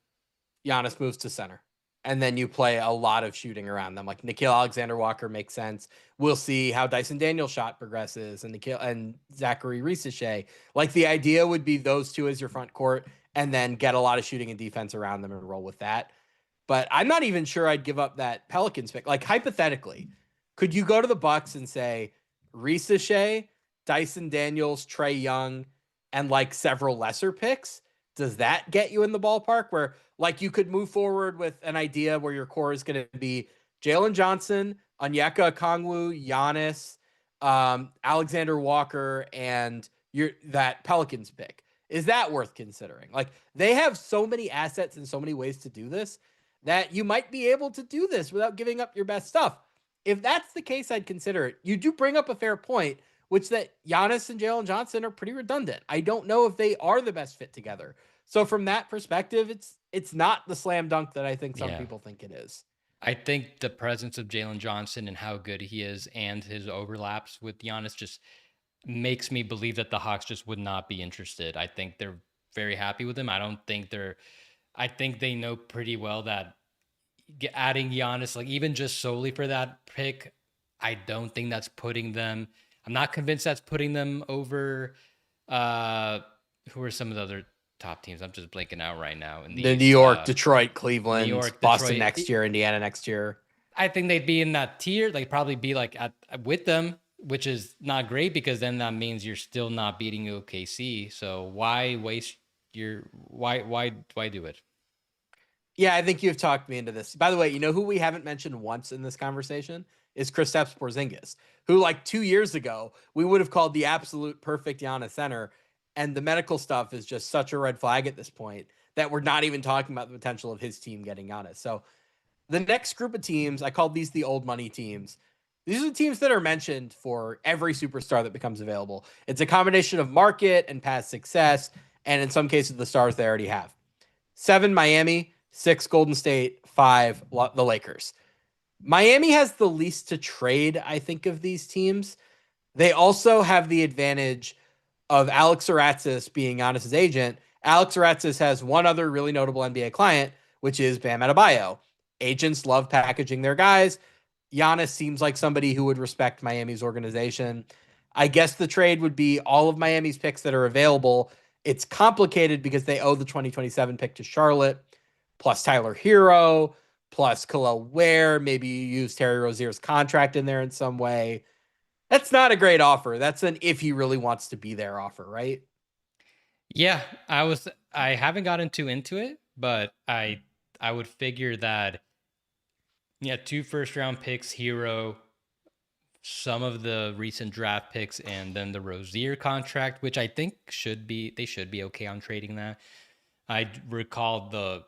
Giannis moves to center. And then you play a lot of shooting around them. Like Nickeil Alexander-Walker makes sense. We'll see how Dyson Daniels' shot progresses and Zachary Risache. Like the idea would be those two as your front court and then get a lot of shooting and defense around them and roll with that. But I'm not even sure I'd give up that Pelicans pick. Like hypothetically, could you go to the Bucks and say Risache, Dyson Daniels, Trae Young, and like several lesser picks? Does that get you in the ballpark where like you could move forward with an idea where your core is going to be Jalen Johnson, Onyeka Okongwu, Giannis, Alexander Walker, and that Pelicans pick? Is that worth considering? Like they have so many assets and so many ways to do this that you might be able to do this without giving up your best stuff. If that's the case, I'd consider it. You do bring up a fair point, which that Giannis and Jalen Johnson are pretty redundant. I don't know if they are the best fit together. So from that perspective, it's not the slam dunk that I think some Yeah. people think it is. I think the presence of Jalen Johnson and how good he is and his overlaps with Giannis just makes me believe that the Hawks just would not be interested. I think they're very happy with him. I think they know pretty well that adding Giannis, like even just solely for that pick, I don't think that's putting them. I'm not convinced that's putting them over. Uh, who are some of the other top teams? I'm just blanking out right now in the The New East. York, Detroit, New Cleveland, York, Boston Detroit. next year, Indiana next year. I think they'd be in that tier. They'd probably be like at with them, which is not great because then that means you're still not beating OKC. So why waste your why do it? Yeah, I think you've talked me into this. By the way, you know who we haven't mentioned once in this conversation is Kristaps Porzingis, who like 2 years ago we would have called the absolute perfect Giannis center, and the medical stuff is just such a red flag at this point that we're not even talking about the potential of his team getting Giannis. So the next group of teams, I called these the old money teams. These are the teams that are mentioned for every superstar that becomes available. It's a combination of market and past success, and in some cases, the stars they already have. 7, Miami. 6, Golden State. 5, the Lakers. Miami has the least to trade, I think, of these teams. They also have the advantage of Alex Aratzis being Giannis's agent. Alex Aratzis has one other really notable NBA client, which is Bam Adebayo. Agents love packaging their guys. Giannis seems like somebody who would respect Miami's organization. I guess the trade would be all of Miami's picks that are available. It's complicated because they owe the 2027 pick to Charlotte, plus Tyler Hero, plus Khalil Ware. Maybe you use Terry Rozier's contract in there in some way. That's not a great offer. That's an if he really wants to be there offer, right? Yeah, I haven't gotten too into it, but I would figure that yeah, 2 first round picks, Hero, some of the recent draft picks, and then the Rozier contract, which I think they should be okay on trading that. I recall the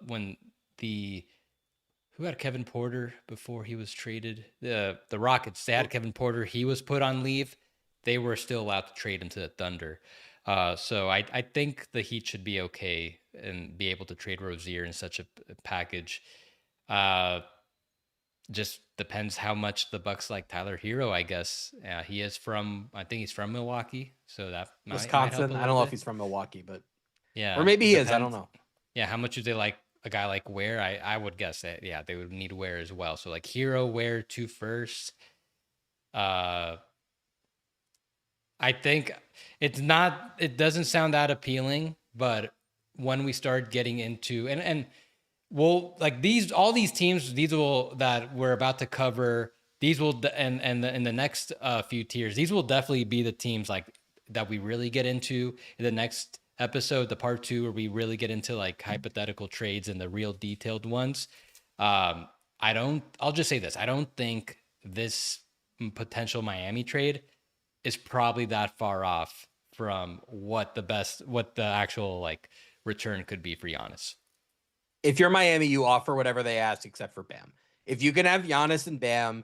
who had Kevin Porter before he was traded? The Rockets. They had Kevin Porter. He was put on leave. They were still allowed to trade him to the Thunder. So I think the Heat should be okay and be able to trade Rozier in such a package. Uh, just depends how much the Bucks like Tyler Hero, I guess. I think he's from Milwaukee, so that might help a Wisconsin. I don't little know if bit. he's from Milwaukee, but or Yeah, maybe it he is. I don't depends. know. Yeah, how much do they like a guy like Ware? I would guess that yeah, they would need Ware as well. So like Hero, Ware, 2 firsts. Uh, I think it doesn't sound that appealing, but when we start getting into and well, like all these teams, these will that we're about to cover. These will and in the next few tiers, these will definitely be the teams like that we really get into in the next episode, the part 2, where we really get into like hypothetical trades and the real detailed ones. I don't. I'll just say this: I don't think this potential Miami trade is probably that far off from what the actual like return could be for Giannis. If you're Miami, you offer whatever they ask except for Bam. If you can have Giannis and Bam,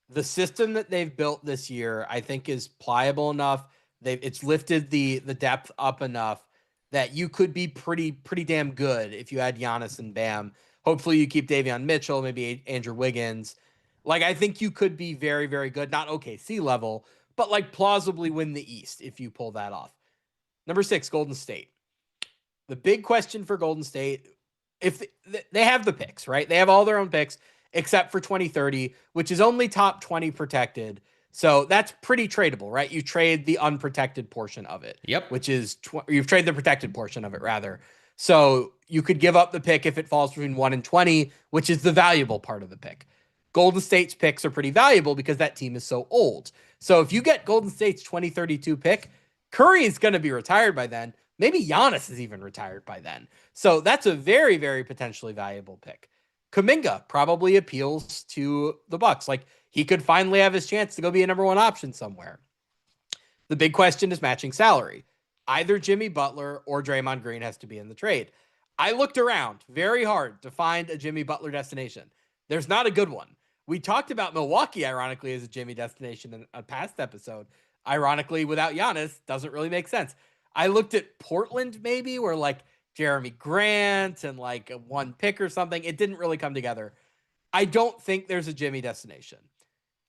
the system that they've built this year, I think, is pliable enough. It's lifted the depth up enough that you could be pretty damn good if you had Giannis and Bam. Hopefully, you keep Davion Mitchell, maybe Andrew Wiggins. Like, I think you could be very, very good. Not OKC level, but like plausibly win the East if you pull that off. Number 6, Golden State. The big question for Golden State, if they have the picks, right? They have all their own picks except for 2030, which is only top 20 protected. So that's pretty tradable, right? You trade the unprotected portion of it. Yep. Which is you've traded the protected portion of it rather. So you could give up the pick if it falls between 1 and 20, which is the valuable part of the pick. Golden State's picks are pretty valuable because that team is so old. So if you get Golden State's 2032 pick, Curry is going to be retired by then. Maybe Giannis is even retired by then. So that's a very, very potentially valuable pick. Kuminga probably appeals to the Bucks. Like, he could finally have his chance to go be a number 1 option somewhere. The big question is matching salary. Either Jimmy Butler or Draymond Green has to be in the trade. I looked around very hard to find a Jimmy Butler destination. There's not a good one. We talked about Milwaukee, ironically, as a Jimmy destination in a past episode. Ironically, without Giannis, doesn't really make sense. I looked at Portland, maybe, where like Jeremy Grant and like a 1 pick or something. It didn't really come together. I don't think there's a Jimmy destination.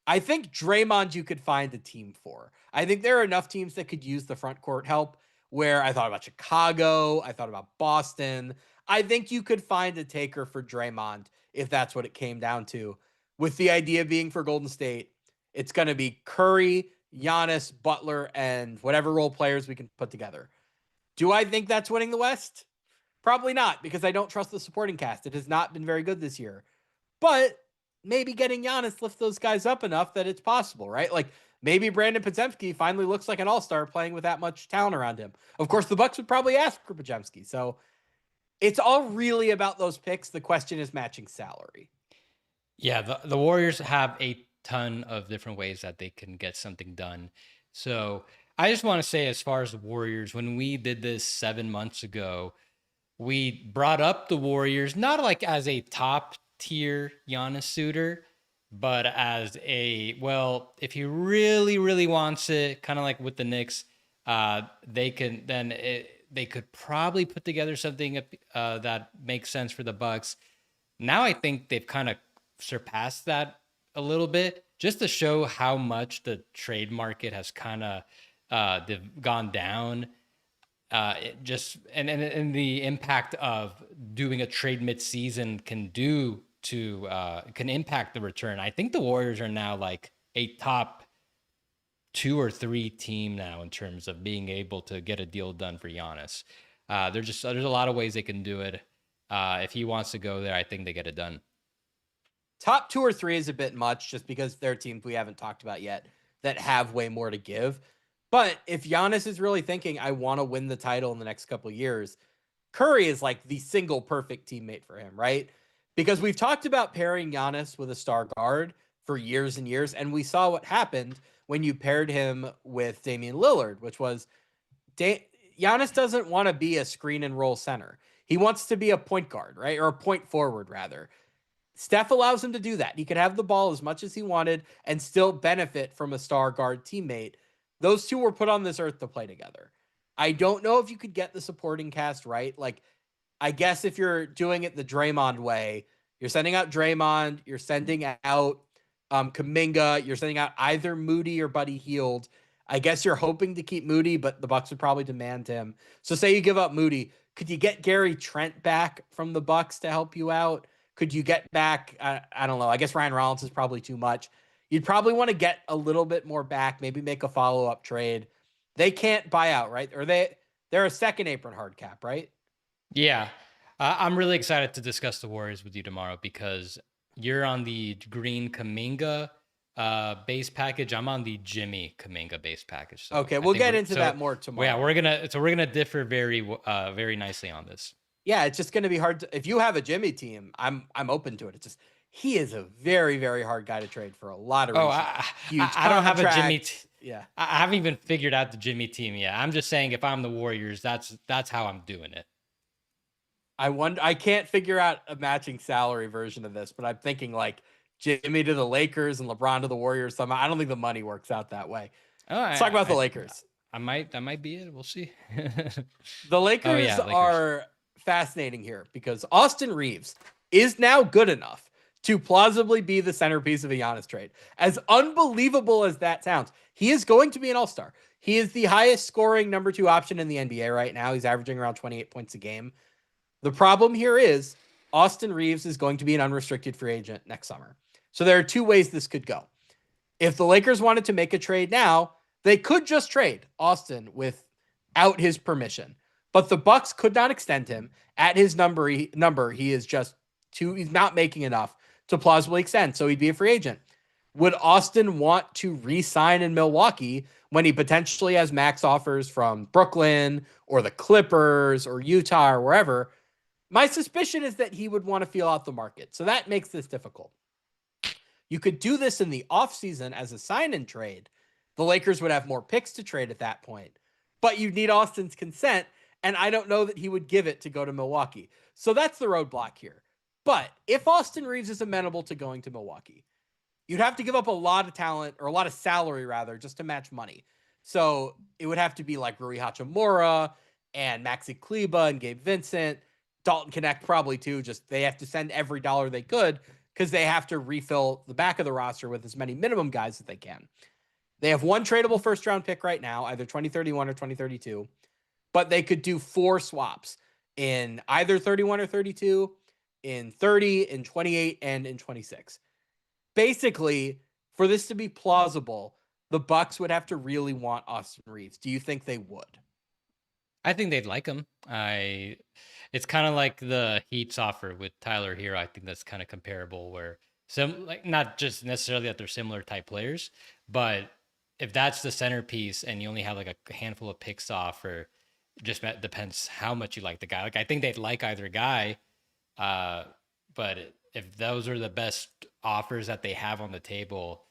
I think Draymond you could find a team for. I think there are enough teams that could use the front court help, where I thought about Chicago, I thought about Boston. I think you could find a taker for Draymond if that's what it came down to. With the idea being for Golden State, it's going to be Curry, Giannis, Butler, and whatever role players we can put together. Do I think that's winning the West? Probably not, because I don't trust the supporting cast. It has not been very good this year. But maybe getting Giannis lifts those guys up enough that it's possible, right? Like, maybe Brandon Podziemski finally looks like an all-star playing with that much talent around him. Of course, the Bucks would probably ask for Podziemski. So it's all really about those picks. The question is matching salary. Yeah, the Warriors have a ton of different ways that they can get something done. So I just want to say, as far as the Warriors, when we did this 7 months ago, we brought up the Warriors not like as a top tier Giannis suitor, but as a, well, if he really, really wants it, kind of like with the Knicks, they could probably put together something that makes sense for the Bucks. Now I think they've kind of surpassed that a little bit, just to show how much the trade market has kind of gone down. And the impact of doing a trade mid-season can impact the return. I think the Warriors are now like a top 2 or 3 team now in terms of being able to get a deal done for Giannis. There's a lot of ways they can do it. If he wants to go there, I think they get it done. Top 2 or 3 is a bit much, just because there are teams we haven't talked about yet that have way more to give. But if Giannis is really thinking, I want to win the title in the next couple of years, Curry is like the single perfect teammate for him, right? Because we've talked about pairing Giannis with a star guard for years and years, and we saw what happened when you paired him with Damian Lillard, which was Giannis doesn't want to be a screen and roll center. He wants to be a point guard, right? Or a point forward, rather. Steph allows him to do that. He could have the ball as much as he wanted and still benefit from a star guard teammate. Those two were put on this earth to play together. I don't know if you could get the supporting cast right. Like, I guess if you're doing it the Draymond way, you're sending out Draymond, you're sending out Kuminga, you're sending out either Moody or Buddy Hield. I guess you're hoping to keep Moody, but the Bucks would probably demand him. So say you give up Moody, could you get Gary Trent back from the Bucks to help you out? Could you get back? I don't know. I guess Ryan Rollins is probably too much. You'd probably want to get a little bit more back, maybe make a follow-up trade. They can't buy out, right? Or they're a second apron hard cap, right? Yeah. I'm really excited to discuss the Warriors with you tomorrow, because you're on the Green Kuminga base package. I'm on the Jimmy Kuminga base package. So okay, we'll get into that more tomorrow. Yeah, we're gonna differ very nicely on this. Yeah, it's just gonna be hard to, if you have a Jimmy team, I'm open to it. It's just he is a very, very hard guy to trade for a lot of reasons. I don't have a Jimmy. Yeah, I haven't even figured out the Jimmy team yet. I'm just saying, if I'm the Warriors, that's how I'm doing it. I can't figure out a matching salary version of this, but I'm thinking like Jimmy to the Lakers and LeBron to the Warriors somehow. I don't think the money works out that way. Oh, Let's talk about the Lakers. that might be it. We'll see. The Oh Lakers yeah, Lakers. are fascinating here because Austin Reeves is now good enough to plausibly be the centerpiece of a Giannis trade. As unbelievable as that sounds, he is going to be an all-star. He is the highest scoring number 2 option in the NBA right now. He's averaging around 28 points a game. The problem here is Austin Reeves is going to be an unrestricted free agent next summer. So there are 2 ways this could go. If the Lakers wanted to make a trade now, they could just trade Austin without his permission. But the Bucks could not extend him at his number. He is just he's not making enough to plausibly extend. So he'd be a free agent. Would Austin want to re-sign in Milwaukee when he potentially has max offers from Brooklyn or the Clippers or Utah or wherever? My suspicion is that he would want to feel out the market. So that makes this difficult. You could do this in the offseason as a sign-in trade. The Lakers would have more picks to trade at that point. But you'd need Austin's consent, and I don't know that he would give it to go to Milwaukee. So that's the roadblock here. But if Austin Reeves is amenable to going to Milwaukee, you'd have to give up a lot of talent, or a lot of salary rather, just to match money. So it would have to be like Rui Hachimura and Maxi Kleba and Gabe Vincent. Dalton Connect probably too. Just they have to send every dollar they could because they have to refill the back of the roster with as many minimum guys as they can. They have 1 tradable first round pick right now, either 2031 or 2032, but they could do 4 swaps in either 31 or 32, in 30, in 28, and in 26. Basically, for this to be plausible, the Bucks would have to really want Austin Reeves. Do you think they would? I think they'd like him. It's kind of like the Heat's offer with Tyler Hero. I think that's kind of comparable, where some like not just necessarily that they're similar type players, but if that's the centerpiece and you only have like a handful of picks off, or just depends how much you like the guy. Like I think they'd like either guy, but if those are the best offers that they have on the table,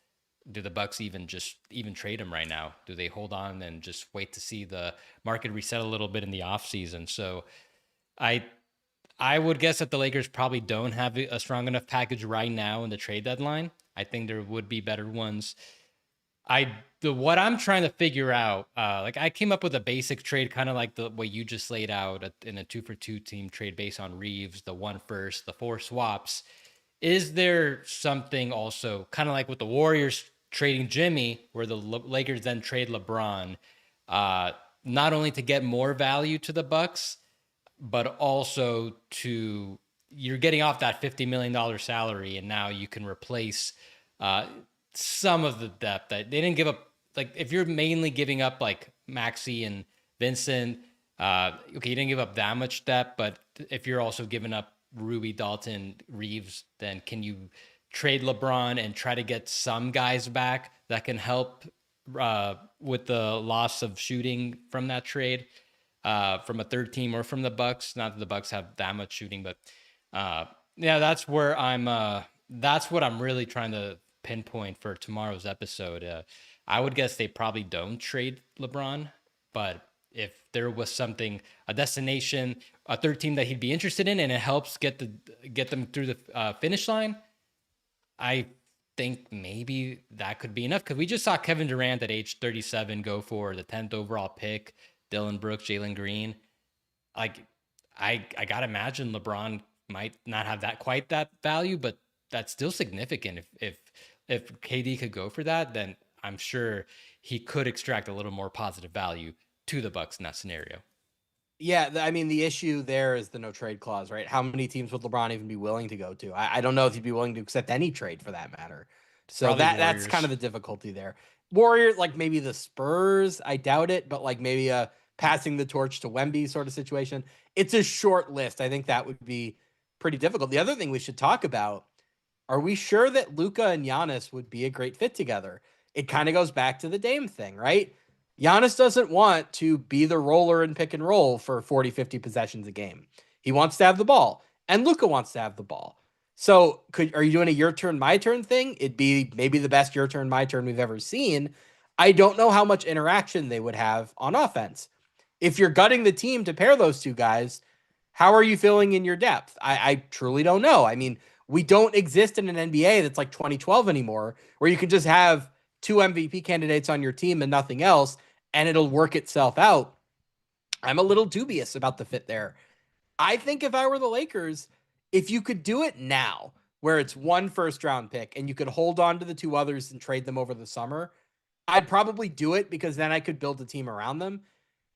do the Bucks even trade him right now? Do they hold on and just wait to see the market reset a little bit in the offseason? So I I would guess that the Lakers probably don't have a strong enough package right now in the trade deadline. I think there would be better ones. What I'm trying to figure out, like I came up with a basic trade, kind of like the way you just laid out in a 2-for-2 team trade based on Reeves, the 1 first, the 4 swaps. Is there something also kind of like with the Warriors trading Jimmy, where the Lakers then trade LeBron, not only to get more value to the Bucks, but also to you're getting off that $50 million salary, and now you can replace some of the depth that they didn't give up. Like if you're mainly giving up like Maxi and Vincent, okay, you didn't give up that much depth, but if you're also giving up Ruby, Dalton, Reeves, then can you trade LeBron and try to get some guys back that can help with the loss of shooting from that trade, from a third team or from the Bucks? Not that the Bucks have that much shooting, but yeah, that's where that's what I'm really trying to pinpoint for tomorrow's episode. I would guess they probably don't trade LeBron, but if there was something, a destination, a third team that he'd be interested in, and it helps get them through the finish line, I think maybe that could be enough. Because we just saw Kevin Durant at age 37 go for the 10th overall pick, Dylan Brooks, Jalen Green. Like I gotta imagine LeBron might not have that value, but that's still significant. If KD could go for that, then I'm sure he could extract a little more positive value to the Bucks in that scenario. Yeah, I mean, the issue there is the no trade clause, right? How many teams would LeBron even be willing to go to? I don't know if he'd be willing to accept any trade for that matter. So Probably that's kind Warriors. of the difficulty there. Warriors, like maybe the Spurs, I doubt it, but like maybe a passing the torch to Wemby sort of situation. It's a short list. I think that would be pretty difficult. The other thing we should talk about, are we sure that Luka and Giannis would be a great fit together? It kind of goes back to the Dame thing, right? Giannis doesn't want to be the roller and pick and roll for 40, 50 possessions a game. He wants to have the ball, and Luka wants to have the ball. So are you doing a your turn, my turn thing? It'd be maybe the best your turn, my turn we've ever seen. I don't know how much interaction they would have on offense. If you're gutting the team to pair those two guys, How are you filling in your depth? I truly don't know. I mean, we don't exist in an NBA that's like 2012 anymore, where you can just have two MVP candidates on your team and nothing else, and it'll work itself out. I'm a little dubious about the fit there. I think if I were the Lakers, if you could do it now, where it's one first round pick and you could hold on to the two others and trade them over the summer, I'd probably do it because then I could build a team around them.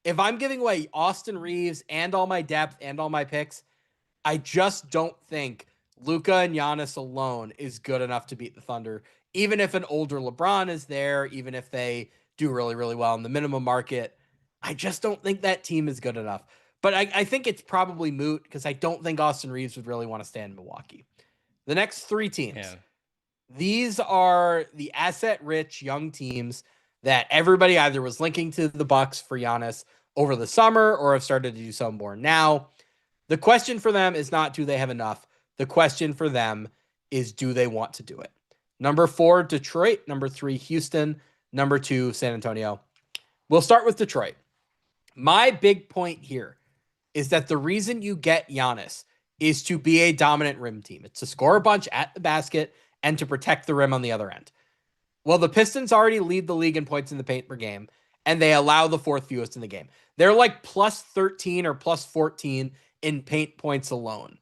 If I'm giving away Austin Reeves and all my depth and all my picks, I just don't think Luka and Giannis alone is good enough to beat the Thunder. Even if an older LeBron is there, even if they do really, really well in the minimum market, I just don't think that team is good enough. But I think it's probably moot because I don't think Austin Reeves would really want to stand in Milwaukee. The next three teams, Yeah. these are the asset-rich young teams that everybody either was linking to the Bucks for Giannis over the summer or have started to do so more now. The question for them is not do they have enough? The question for them is do they want to do it? Number 4, Detroit. Number 3, Houston. Number 2, San Antonio. We'll start with Detroit. My big point here is that the reason you get Giannis is to be a dominant rim team. It's to score a bunch at the basket and to protect the rim on the other end. Well, the Pistons already lead the league in points in the paint per game, and they allow the fourth fewest in the game. They're like plus 13 or plus 14 in paint points alone.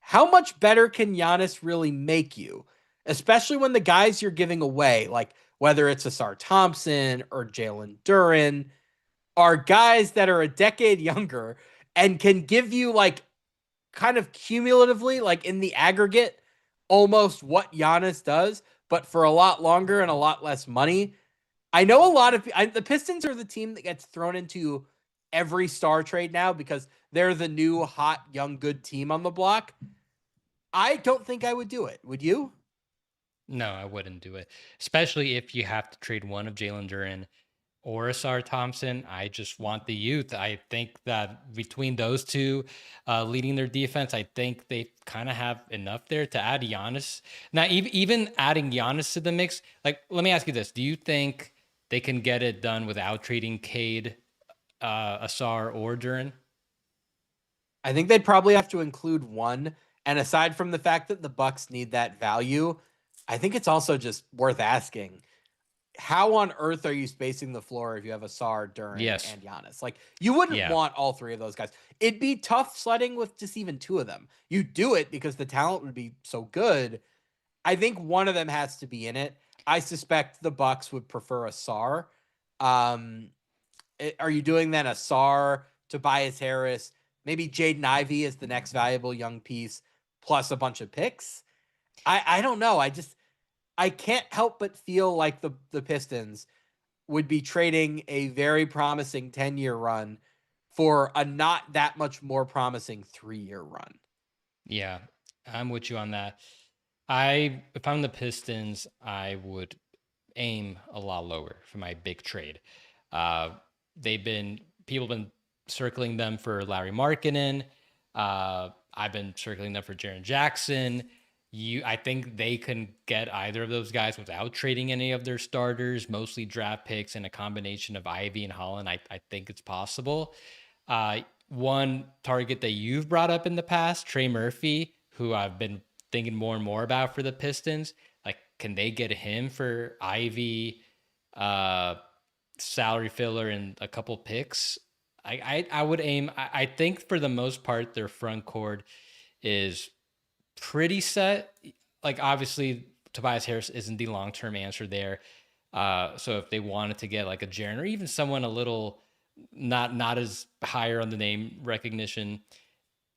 How much better can Giannis really make you? Especially when the guys you're giving away, like whether it's Asar Thompson or Jalen Duren, are guys that are a decade younger and can give you like kind of cumulatively, like in the aggregate, almost what Giannis does, but for a lot longer and a lot less money. I know a lot of the Pistons are the team that gets thrown into every star trade now because they're the new hot young good team on the block. I don't think I would do it. Would you? No, I wouldn't do it, especially if you have to trade one of Jalen Duren or Asar Thompson. I just want the youth. I think that between those two leading their defense, I think they kind of have enough there to add Giannis. Now, even adding Giannis to the mix, like, let me ask you this. Do you think they can get it done without trading Cade, Asar, or Duren? I think they'd probably have to include one. And aside from the fact that the Bucks need that value, I think it's also just worth asking how on earth are you spacing the floor if you have Asar, Duren, Yes. and Giannis? Like, you wouldn't Yeah. want all three of those guys. It'd be tough sledding with just even two of them. You do it because the talent would be so good. I think one of them has to be in it. I suspect the Bucks would prefer Asar. Um, are you doing then Asar, Tobias Harris, maybe Jaden Ivey is the next valuable young piece, plus a bunch of picks? I don't know. I can't help but feel like the Pistons would be trading a very promising 10-year run for a not that much more promising 3-year run. Yeah. I'm with you on that. If I'm the Pistons, I would aim a lot lower for my big trade. Uh, people have been circling them for Larry Markkinen. I've been circling them for Jaren Jackson. I think they can get either of those guys without trading any of their starters, mostly draft picks and a combination of Ivy and Holland. I think it's possible. One target that you've brought up in the past, Trey Murphy, who I've been thinking more and more about for the Pistons. Like, can they get him for Ivy, uh, salary filler, and a couple picks? I would aim. I think for the most part, their front court is pretty set. Like, obviously, Tobias Harris isn't the long term answer there. So if they wanted to get like a Jaren or even someone a little not as higher on the name recognition,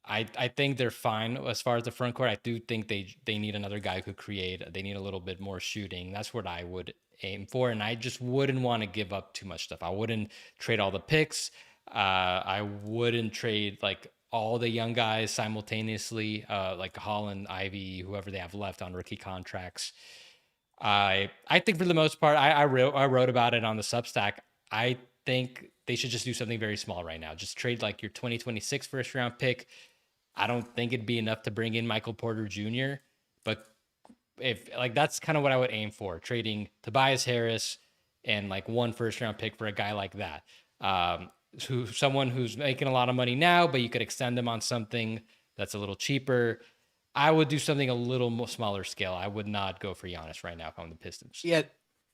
I think they're fine as far as the front court. I do think they need another guy who could create. They need a little bit more shooting. That's what I would aim for, and I just wouldn't want to give up too much stuff. I wouldn't trade all the picks. I wouldn't trade like all the young guys simultaneously, like Holland, Ivy, whoever they have left on rookie contracts. I think for the most part, I wrote about it on the Substack. I think they should just do something very small right now. Just trade like your 2026 first round pick. I don't think it'd be enough to bring in Michael Porter Jr., but if like that's kind of what I would aim for, trading Tobias Harris and like one first round pick for a guy like that. someone who's making a lot of money now, but you could extend them on something that's a little cheaper. I would do something a little more smaller scale. I would not go for Giannis right now if I'm the Pistons. Yeah,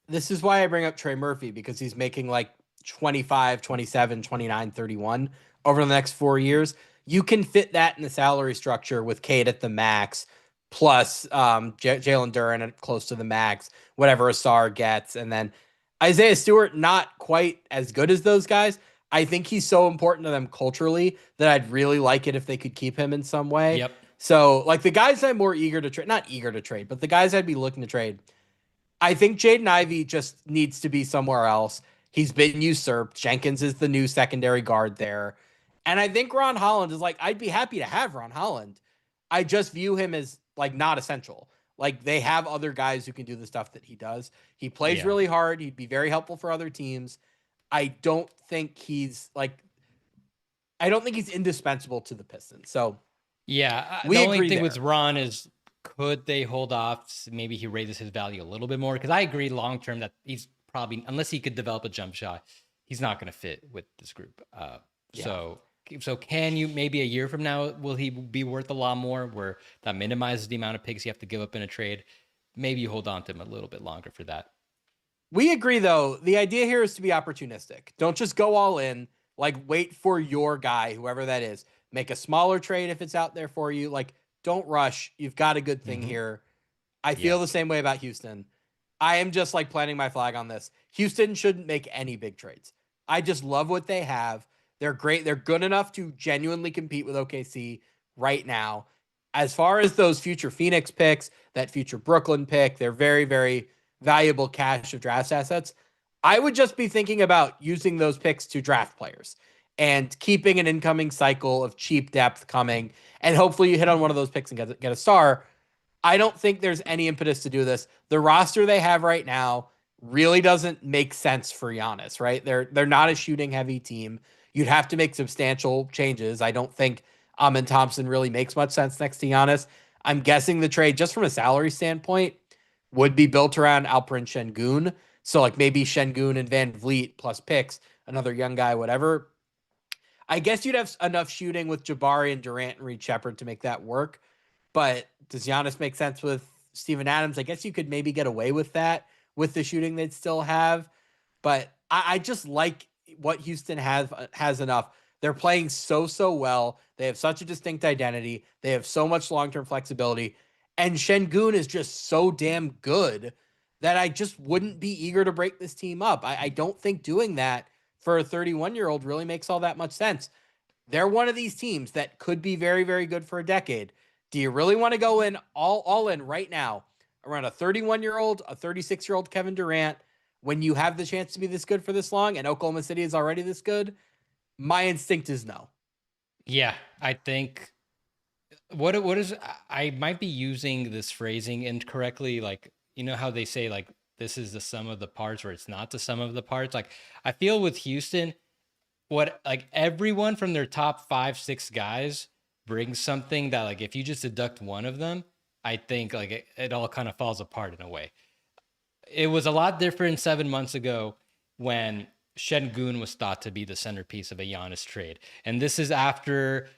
this is why I bring up Trey Murphy, because he's making like 25, 27, 29, 31 over the next 4 years. You can fit that in the salary structure with Cade at the max, plus Jalen Duren at close to the max, whatever Asar gets. And then Isaiah Stewart, not quite as good as those guys. I think he's so important to them culturally that I'd really like it if they could keep him in some way. Yep. So, like the guys I'm more eager to trade, not eager to trade, but the guys I'd be looking to trade, I think Jaden Ivey just needs to be somewhere else. He's been usurped. Jenkins is the new secondary guard there. And I think Ron Holland is like, I'd be happy to have Ron Holland. I just view him as like not essential. Like they have other guys who can do the stuff that he does. He plays Yeah. really hard. He'd be very helpful for other teams. I don't think he's indispensable to the Pistons. So Yeah. we The only agree thing there. with Ron is, could they hold off? Maybe he raises his value a little bit more. Because I agree long term that he's probably, unless he could develop a jump shot, he's not going to fit with this group. Yeah. So can you, maybe a year from now, will he be worth a lot more, where that minimizes the amount of picks you have to give up in a trade? Maybe you hold on to him a little bit longer for that. We agree, though. The idea here is to be opportunistic. Don't just go all in. Like, wait for your guy, whoever that is. Make a smaller trade if it's out there for you. Like, don't rush. You've got a good thing here. I feel the same way about Houston. I am just like planting my flag on this. Houston shouldn't make any big trades. I just love what they have. They're great. They're good enough to genuinely compete with OKC right now. As far as those future Phoenix picks, that future Brooklyn pick, they're very, very valuable cash of draft assets. I would just be thinking about using those picks to draft players and keeping an incoming cycle of cheap depth coming. And hopefully you hit on one of those picks and get a star. I don't think there's any impetus to do this. The roster they have right now really doesn't make sense for Giannis, right? They're not a shooting heavy team. You'd have to make substantial changes. I don't think Amin Thompson really makes much sense next to Giannis. I'm guessing the trade, just from a salary standpoint, would be built around Alperen Şengün. So like maybe Şengün and Van Vliet plus picks, another young guy, whatever. I guess you'd have enough shooting with Jabari and Durant and Reed Shepard to make that work. But does Giannis make sense with Steven Adams? I guess you could maybe get away with that with the shooting they'd still have. But I just like what Houston has enough. They're playing so well. They have such a distinct identity. They have so much long-term flexibility. And Şengün is just so damn good that I just wouldn't be eager to break this team up. I don't think doing that for a 31-year-old really makes all that much sense. They're one of these teams that could be very, very good for a decade. Do you really want to go in all in right now around a 31-year-old, a 36-year-old Kevin Durant when you have the chance to be this good for this long and Oklahoma City is already this good? My instinct is no. Yeah, I think what is, I might be using this phrasing incorrectly. Like, you know how they say like this is the sum of the parts, or it's not the sum of the parts. Like I feel with Houston, what, like everyone from their top 5, 6 guys brings something that, like, if you just deduct one of them, I think like it all kind of falls apart in a way. It was a lot different 7 months ago when Şengün was thought to be the centerpiece of a Giannis trade. And this is after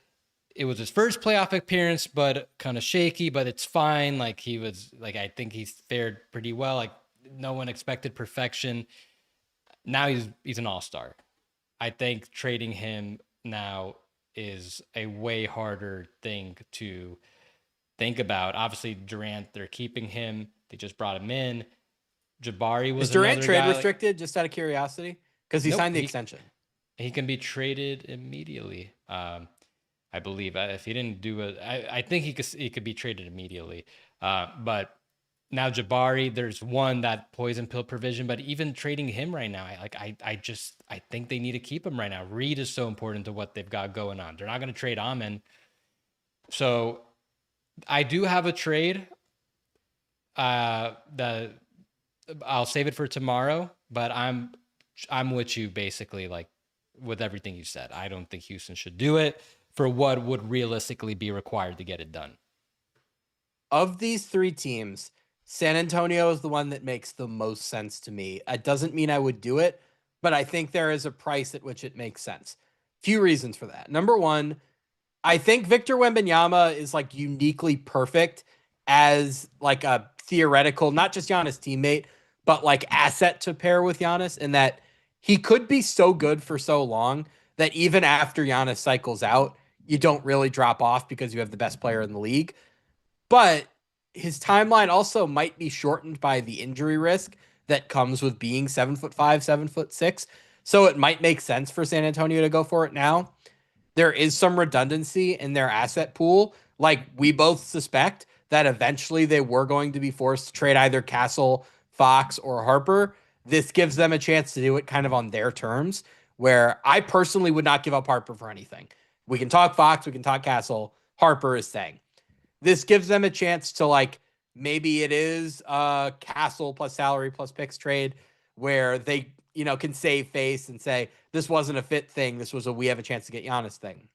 it was his first playoff appearance, but kind of shaky, but it's fine. Like he was like, I think he's fared pretty well. Like no one expected perfection. Now he's an all-star. I think trading him now is a way harder thing to think about. Obviously, Durant, they're keeping him. They just brought him in. Jabari was Is Durant another trade guy. restricted, just out of curiosity? Because he Nope, signed the extension. he can be traded immediately. I believe if he didn't do it, I think he could be traded immediately. But now Jabari, there's one, that poison pill provision, but even trading him right now, I think they need to keep him right now. Reed is so important to what they've got going on. They're not going to trade Amin. So I do have a trade. That I'll save it for tomorrow, but I'm with you basically, like with everything you said. I don't think Houston should do it for what would realistically be required to get it done. Of these three teams, San Antonio is the one that makes the most sense to me. It doesn't mean I would do it, but I think there is a price at which it makes sense. Few reasons for that. Number one, I think Victor Wembanyama is like uniquely perfect as like a theoretical, not just Giannis teammate, but like asset to pair with Giannis, in that he could be so good for so long that even after Giannis cycles out, you don't really drop off because you have the best player in the league. But his timeline also might be shortened by the injury risk that comes with being 7'5", 7'6". So it might make sense for San Antonio to go for it now. There is some redundancy in their asset pool. Like we both suspect that eventually they were going to be forced to trade either Castle, Fox, or Harper. This gives them a chance to do it kind of on their terms, where I personally would not give up Harper for anything. We can talk Fox, we can talk Castle. Harper is staying. This gives them a chance to like, maybe it is a Castle plus salary plus picks trade where they, can save face and say, this wasn't a fit thing. This was a we have a chance to get Giannis thing.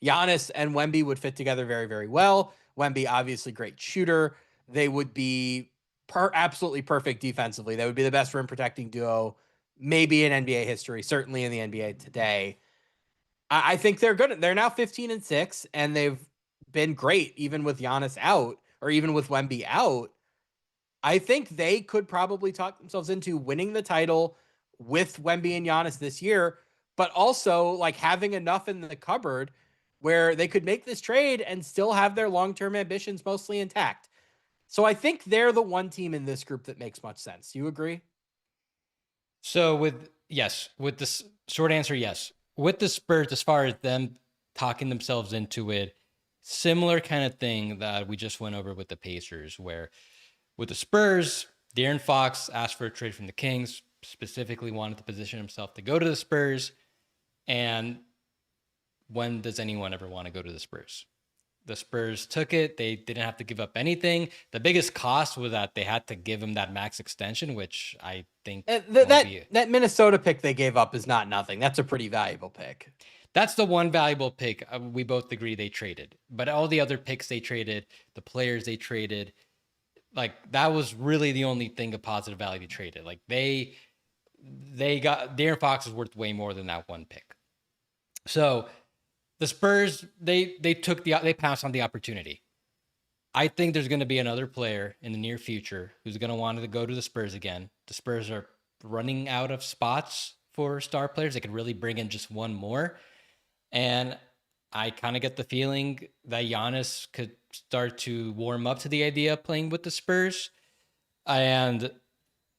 Giannis and Wemby would fit together very, very well. Wemby, obviously, great shooter. They would be absolutely perfect defensively. They would be the best rim protecting duo, maybe in NBA history, certainly in the NBA today. I think they're good. They're now 15-6, and they've been great even with Giannis out, or even with Wemby out. I think they could probably talk themselves into winning the title with Wemby and Giannis this year, but also like having enough in the cupboard where they could make this trade and still have their long-term ambitions mostly intact. So I think they're the one team in this group that makes much sense. You agree? So with this short answer, yes. With the Spurs, as far as them talking themselves into it, similar kind of thing that we just went over with the Pacers, where with the Spurs, De'Aaron Fox asked for a trade from the Kings, specifically wanted to position himself to go to the Spurs. And when does anyone ever want to go to the Spurs? The Spurs took it. They didn't have to give up anything. The biggest cost was that they had to give him that max extension, which I think won't be. That Minnesota pick they gave up is not nothing. That's a pretty valuable pick. That's the one valuable pick we both agree they traded. But all the other picks they traded, the players they traded, like that was really the only thing of positive value they traded. Like they got De'Aaron Fox is worth way more than that one pick. So the Spurs, they passed on the opportunity. I think there's going to be another player in the near future who's going to want to go to the Spurs again. The Spurs are running out of spots for star players. They could really bring in just one more. And I kind of get the feeling that Giannis could start to warm up to the idea of playing with the Spurs. And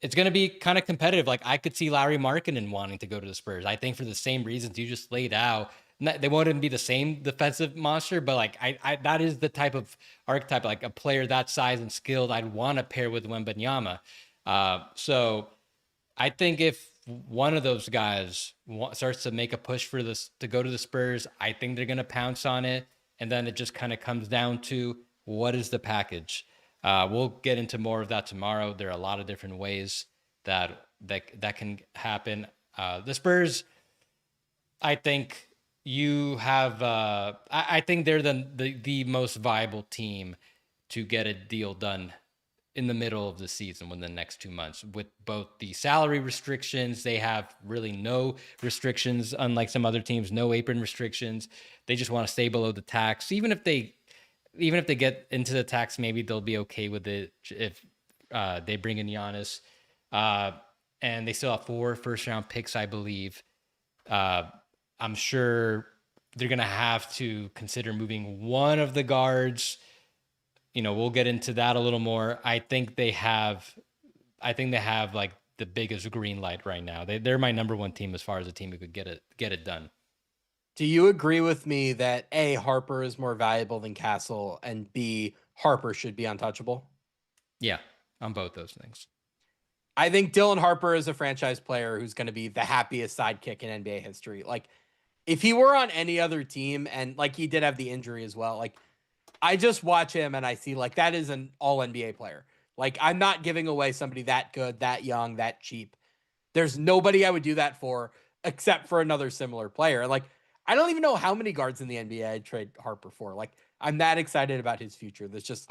it's going to be kind of competitive. Like I could see Larry Markkinen wanting to go to the Spurs. I think for the same reasons you just laid out. They wouldn't be the same defensive monster, but like I that is the type of archetype, like a player that size and skilled I'd want to pair with Wembanyama. So I think if one of those guys starts to make a push for this to go to the Spurs, I think they're going to pounce on it. And then it just kind of comes down to what is the package. We'll get into more of that tomorrow. There are a lot of different ways that can happen. The Spurs, I think you have. I think they're the most viable team to get a deal done in the middle of the season within the next 2 months. With both the salary restrictions, they have really no restrictions, unlike some other teams, no apron restrictions. They just want to stay below the tax. Even if they get into the tax, maybe they'll be okay with it if they bring in Giannis. And they still have 4 first-round picks, I believe. I'm sure they're going to have to consider moving one of the guards. We'll get into that a little more. I think they have like the biggest green light right now. They're my number one team as far as a team who could get it done. Do you agree with me that A, Harper is more valuable than Castle, and B, Harper should be untouchable? Yeah, on both those things. I think Dylan Harper is a franchise player who's going to be the happiest sidekick in NBA history. Like, if he were on any other team, and like he did have the injury as well, like I just watch him and I see like that is an all NBA player. Like I'm not giving away somebody that good, that young, that cheap. There's nobody I would do that for except for another similar player. Like I don't even know how many guards in the NBA I'd trade Harper for. Like I'm that excited about his future. There's just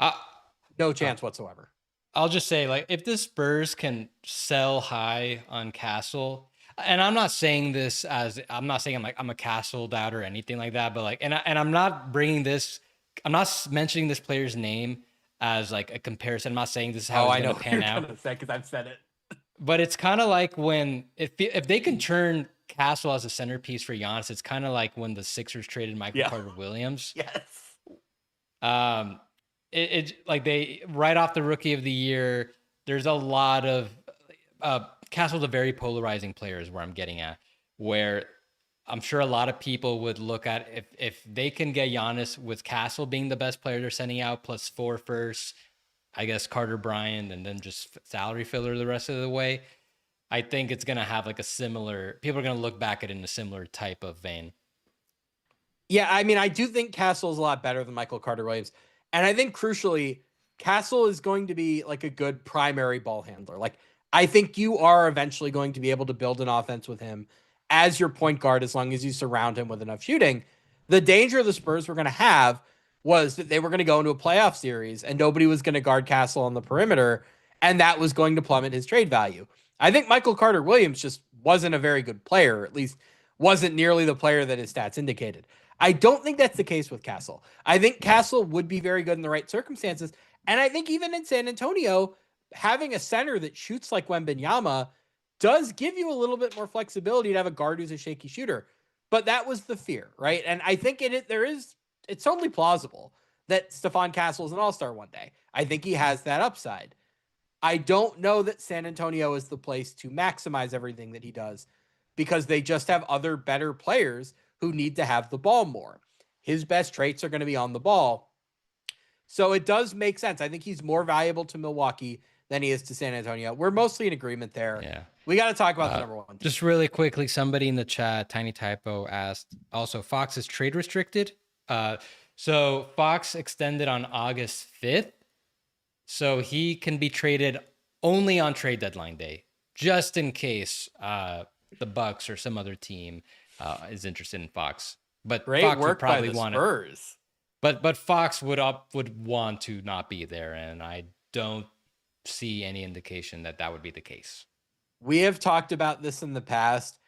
no chance whatsoever. I'll just say, like, if the Spurs can sell high on Castle, And I'm not saying this as I'm not saying I'm a Castle doubter or anything like that, but like, I'm not bringing this, I'm not mentioning this player's name as like a comparison. I'm not saying this is how Oh, it's I going know to what pan you're out, gonna say because I've said it. but it's kind of like when if they can turn Castle as a centerpiece for Giannis, it's kind of like when the Sixers traded Michael Yeah. Carter Williams. Yes. Um, it like they right off the Rookie of the Year. There's a lot of Castle's a very polarizing player, is where I'm getting at. Where I'm sure a lot of people would look at if they can get Giannis with Castle being the best player they're sending out, plus 4 firsts, I guess Carter Bryant, and then just salary filler the rest of the way. I think it's gonna have like a similar. People are gonna look back at it in a similar type of vein. Yeah, I mean, I do think Castle is a lot better than Michael Carter Williams. And I think crucially, Castle is going to be like a good primary ball handler. Like, I think you are eventually going to be able to build an offense with him as your point guard as long as you surround him with enough shooting. The danger the Spurs were going to have was that they were going to go into a playoff series and nobody was going to guard Castle on the perimeter, and that was going to plummet his trade value. I think Michael Carter Williams just wasn't a very good player, at least wasn't nearly the player that his stats indicated. I don't think that's the case with Castle. I think Castle would be very good in the right circumstances. And I think even in San Antonio, having a center that shoots like Wembanyama does give you a little bit more flexibility to have a guard who's a shaky shooter. But that was the fear, right? And I think it's totally plausible that Stephon Castle is an all-star one day. I think he has that upside. I don't know that San Antonio is the place to maximize everything that he does because they just have other better players who need to have the ball more. His best traits are going to be on the ball. So it does make sense. I think he's more valuable to Milwaukee than he is to San Antonio. We're mostly in agreement there. Yeah. We got to talk about the number one team. Just really quickly, somebody in the chat, Tiny Typo, asked also Fox is trade restricted. So Fox extended on August 5th. So he can be traded only on trade deadline day, just in case the Bucks or some other team is interested in Fox. But Great Fox work would probably by the want Spurs. but Fox would want to not be there, and I don't see any indication that that would be the case. We have talked about this in the past.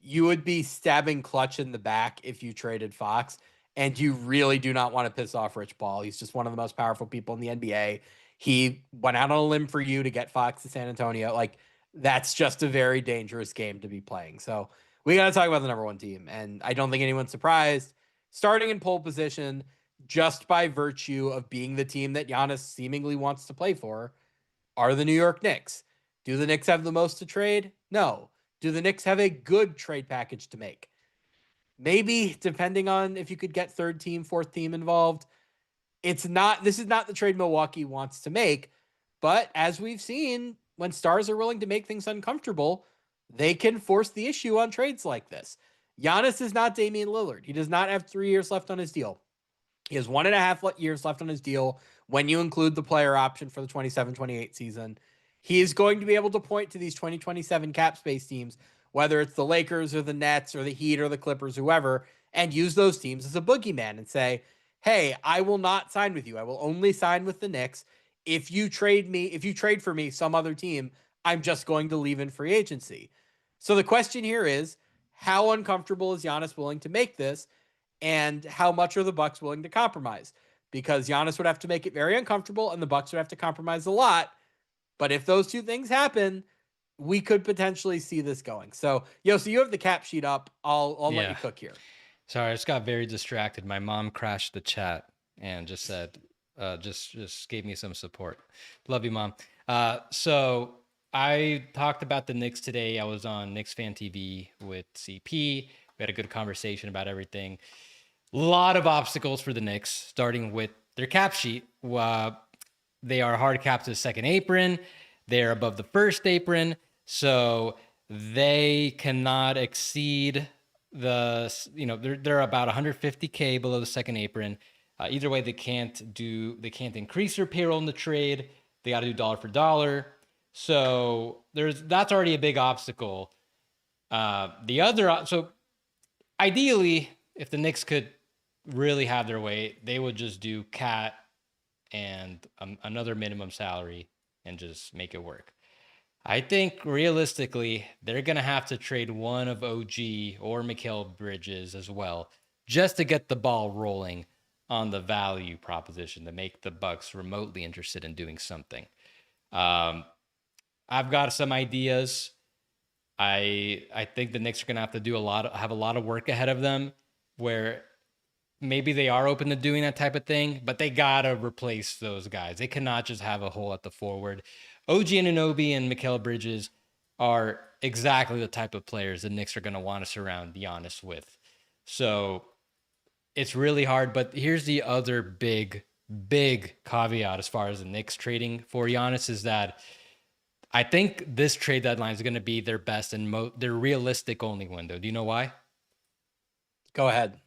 You would be stabbing Clutch in the back if you traded Fox, and you really do not want to piss off Rich Paul. He's just one of the most powerful people in the NBA. He went out on a limb for you to get Fox to San Antonio. Like, that's just a very dangerous game to be playing. So we got to talk about the number one team, and I don't think anyone's surprised. Starting in pole position, just by virtue of being the team that Giannis seemingly wants to play for, are the New York Knicks. Do the Knicks have the most to trade? No. Do the Knicks have a good trade package to make? Maybe, depending on if you could get third team, fourth team involved. This is not the trade Milwaukee wants to make, but as we've seen, when stars are willing to make things uncomfortable, they can force the issue on trades like this. Giannis is not Damian Lillard. He does not have 3 years left on his deal. He has 1.5 years left on his deal when you include the player option for the 27-28 season. He is going to be able to point to these 2027 cap space teams, whether it's the Lakers or the Nets or the Heat or the Clippers, whoever, and use those teams as a boogeyman and say, hey, I will not sign with you. I will only sign with the Knicks. If you trade for me some other team, I'm just going to leave in free agency. So the question here is, how uncomfortable is Giannis willing to make this? And how much are the Bucks willing to compromise? Because Giannis would have to make it very uncomfortable and the Bucks would have to compromise a lot. But if those two things happen, we could potentially see this going. So, Yossi, you have the cap sheet up. I'll let you cook here. Sorry, I just got very distracted. My mom crashed the chat and just said, just gave me some support. Love you, Mom. So I talked about the Knicks today. I was on Knicks Fan TV with CP. We had a good conversation about everything. A lot of obstacles for the Knicks, starting with their cap sheet. They are hard capped to the second apron. They're above the first apron. So they cannot exceed they're about 150K below the second apron. Either way, they can't increase their payroll in the trade. They got to do dollar for dollar. So that's already a big obstacle. So ideally, if the Knicks could really have their way, they would just do Cat and another minimum salary and just make it work. I think realistically, they're going to have to trade one of OG or Mikal Bridges as well, just to get the ball rolling on the value proposition to make the Bucks remotely interested in doing something. Um, I've got some ideas. I think the Knicks are going to have to have a lot of work ahead of them, where maybe they are open to doing that type of thing, but they gotta replace those guys. They cannot just have a hole at the forward. OG Anunoby and Mikal Bridges are exactly the type of players the Knicks are going to want to surround Giannis with. So it's really hard. But here's the other big caveat as far as the Knicks trading for Giannis is that I think this trade deadline is going to be their best and their realistic only window. Do you know why? Go ahead.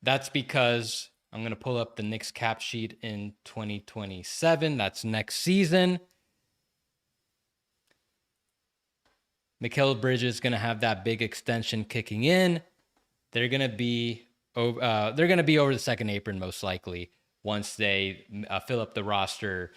That's because I'm going to pull up the Knicks cap sheet in 2027. That's next season. Mikal Bridges is going to have that big extension kicking in. They're going to be over the second apron most likely once they fill up the roster,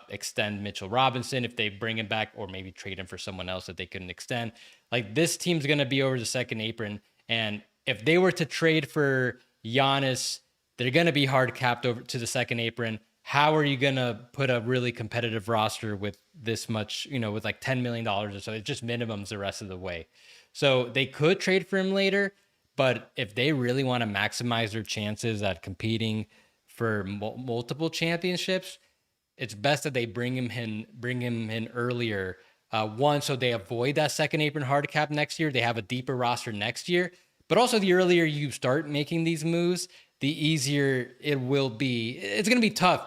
extend Mitchell Robinson if they bring him back, or maybe trade him for someone else that they couldn't extend. Like, this team's going to be over the second apron, and if they were to trade for Giannis, they're going to be hard capped over to the second apron. How are you going to put a really competitive roster with this much, with like $10 million or so? It just minimums the rest of the way. So they could trade for him later, but if they really want to maximize their chances at competing for multiple championships, it's best that they bring him in earlier. One, so they avoid that second apron hard cap next year. They have a deeper roster next year. But also, the earlier you start making these moves, the easier it will be. It's going to be tough,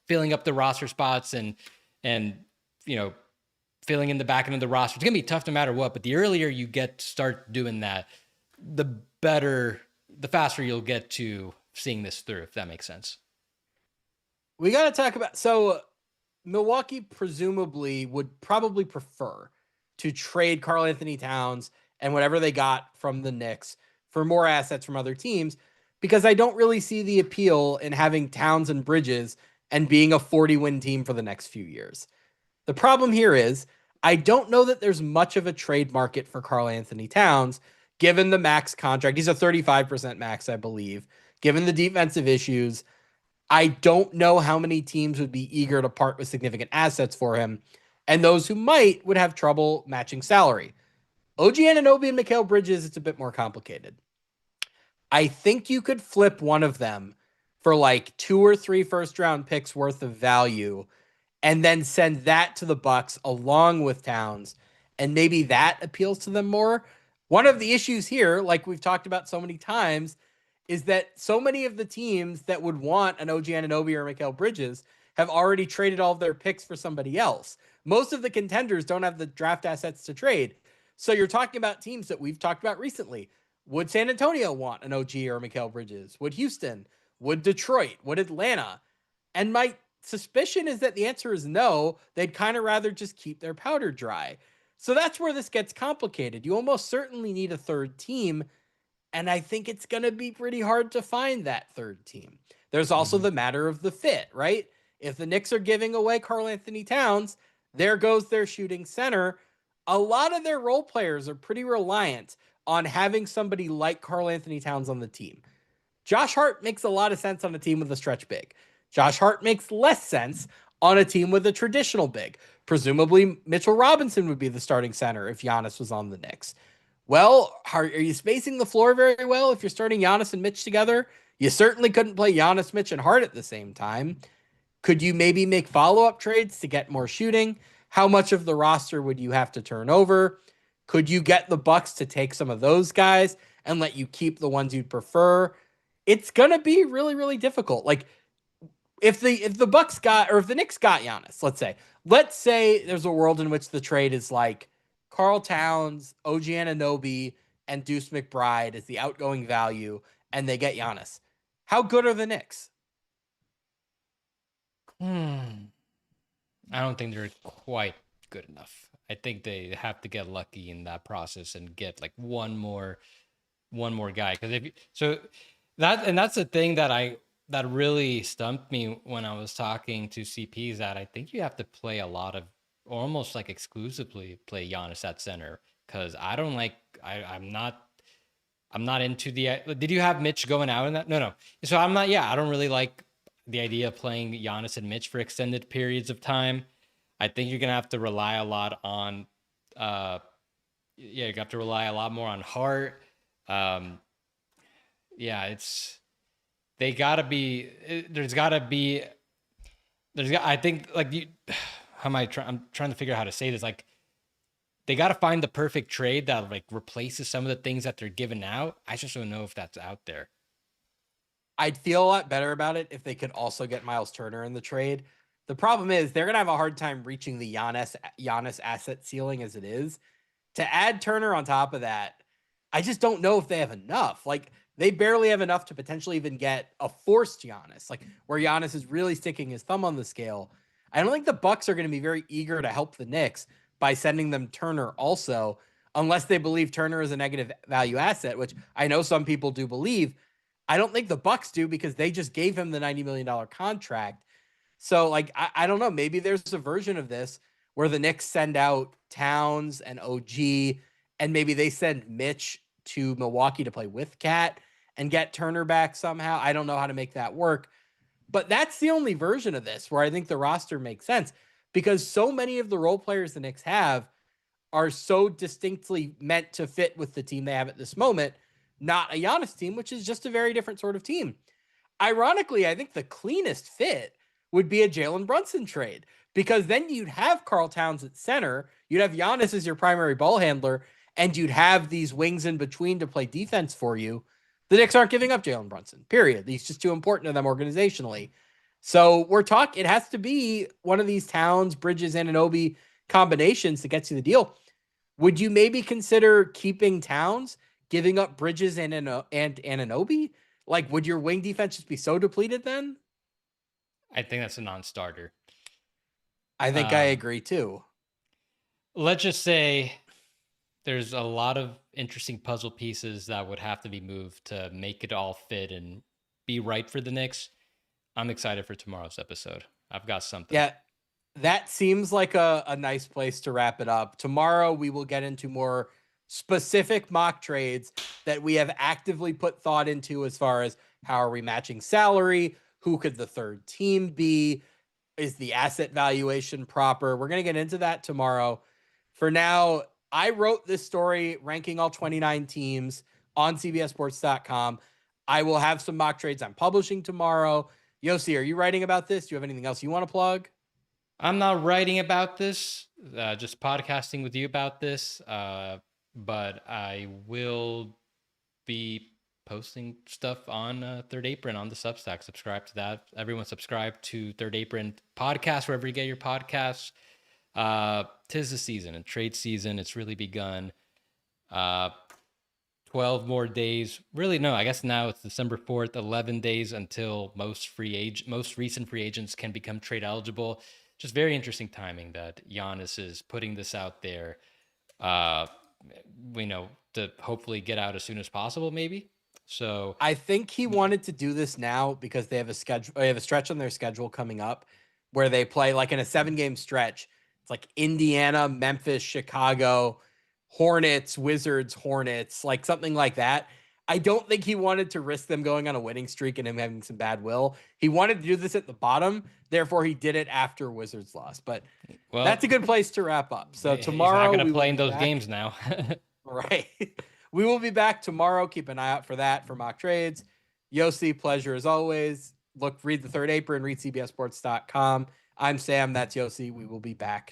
filling up the roster spots and filling in the back end of the roster. It's going to be tough no matter what. But the earlier you start doing that, the faster you'll get to seeing this through, if that makes sense. We got to talk about, Milwaukee presumably would probably prefer to trade Karl-Anthony Towns and whatever they got from the Knicks for more assets from other teams, because I don't really see the appeal in having Towns and Bridges and being a 40-win team for the next few years. The problem here is I don't know that there's much of a trade market for Karl-Anthony Towns, given the max contract. He's a 35% max, I believe. Given the defensive issues, I don't know how many teams would be eager to part with significant assets for him, and those who might would have trouble matching salary. OG Anunoby and Mikal Bridges, it's a bit more complicated. I think you could flip one of them for like 2 or 3 first-round picks worth of value, and then send that to the Bucks along with Towns, and maybe that appeals to them more. One of the issues here, like we've talked about so many times, is that so many of the teams that would want an OG Anunoby or Mikal Bridges have already traded all of their picks for somebody else. Most of the contenders don't have the draft assets to trade. So you're talking about teams that we've talked about recently. Would San Antonio want an OG or Mikal Bridges? Would Houston? Would Detroit? Would Atlanta? And my suspicion is that the answer is no. They'd kind of rather just keep their powder dry. So that's where this gets complicated. You almost certainly need a third team, and I think it's going to be pretty hard to find that third team. There's also the matter of the fit, right? If the Knicks are giving away Karl-Anthony Towns, there goes their shooting center. A lot of their role players are pretty reliant on having somebody like Karl-Anthony Towns on the team. Josh Hart makes a lot of sense on a team with a stretch big. Josh Hart makes less sense on a team with a traditional big. Presumably, Mitchell Robinson would be the starting center if Giannis was on the Knicks. Well, are you spacing the floor very well if you're starting Giannis and Mitch together? You certainly couldn't play Giannis, Mitch, and Hart at the same time. Could you maybe make follow-up trades to get more shooting? How much of the roster would you have to turn over? Could you get the Bucks to take some of those guys and let you keep the ones you'd prefer? It's gonna be really, really difficult. Like, if the Bucks got, or if the Knicks got Giannis, let's say there's a world in which the trade is like Karl Towns, OG Anunoby, and Deuce McBride is the outgoing value, and they get Giannis. How good are the Knicks? I don't think they're quite good enough. I think they have to get lucky in that process and get like one more guy. Because that's the thing that that really stumped me when I was talking to CPs that I think you have to play a lot of, or almost like exclusively play Giannis at center, because I don't like. I'm not into the. Did you have Mitch going out in that? No, no. So I'm not. Yeah, I don't really like the idea of playing Giannis and Mitch for extended periods of time. I think you're gonna have to rely a lot on. Yeah, you have to rely a lot more on Hart. Um, yeah, it's they gotta be. There's gotta be. I think like you. How am I trying? I'm trying to figure out how to say this. Like they got to find the perfect trade that like replaces some of the things that they're giving out. I just don't know if that's out there. I'd feel a lot better about it if they could also get Miles Turner in the trade. The problem is they're gonna have a hard time reaching the Giannis asset ceiling as it is. To add Turner on top of that, I just don't know if they have enough. Like they barely have enough to potentially even get a forced Giannis, like where Giannis is really sticking his thumb on the scale. I don't think the Bucks are going to be very eager to help the Knicks by sending them Turner also, unless they believe Turner is a negative value asset, which I know some people do believe. I don't think the Bucks do because they just gave him the $90 million contract. So, like, I don't know. Maybe there's a version of this where the Knicks send out Towns and OG, and maybe they send Mitch to Milwaukee to play with Cat and get Turner back somehow. I don't know how to make that work. But that's the only version of this where I think the roster makes sense because so many of the role players the Knicks have are so distinctly meant to fit with the team they have at this moment, not a Giannis team, which is just a very different sort of team. Ironically, I think the cleanest fit would be a Jalen Brunson trade because then you'd have Karl Towns at center, you'd have Giannis as your primary ball handler, and you'd have these wings in between to play defense for you. The Knicks aren't giving up Jalen Brunson, period. He's just too important to them organizationally. So we're talking, it has to be one of these Towns, Bridges, and Anunoby combinations to get you the deal. Would you maybe consider keeping Towns, giving up Bridges and Anunoby? Like, would your wing defense just be so depleted then? I think that's a non-starter. I think I Um, agree too. let's just say there's a lot of interesting puzzle pieces that would have to be moved to make it all fit and be right for the Knicks. I'm excited for tomorrow's episode. I've got something. Yeah, that seems like a nice place to wrap it up. Tomorrow, we will get into more specific mock trades that we have actively put thought into as far as how are we matching salary? Who could the third team be? Is the asset valuation proper? We're going to get into that tomorrow. For now, I wrote this story ranking all 29 teams on CBSSports.com. I will have some mock trades I'm publishing tomorrow. Yossi, are you writing about this? Do you have anything else you want to plug? I'm not writing about this, just podcasting with you about this, but I will be posting stuff on Third Apron on the Substack. Subscribe to that. Everyone subscribe to Third Apron podcast wherever you get your podcasts. Tis the season and trade season. It's really begun. Uh, 12 more days. Really, no, I guess now it's December 4th, 11 days until most recent free agents can become trade eligible. Just very interesting timing that Giannis is putting this out there. Uh, we know to hopefully get out as soon as possible, maybe. So I think he wanted to do this now because they have a schedule. They have a stretch on their schedule coming up where they play like in a 7-game stretch. It's like Indiana, Memphis, Chicago, Hornets, Wizards, Hornets, like something like that. I don't think he wanted to risk them going on a winning streak and him having some bad will. He wanted to do this at the bottom, therefore he did it after Wizards lost. But well, that's a good place to wrap up. So he's not tomorrow going to we will play in be those back. games now. Right. We will be back tomorrow. Keep an eye out for that for mock trades. Yossi, pleasure as always. Read the Third Apron, read CBSSports.com. I'm Sam. That's Yossi. We will be back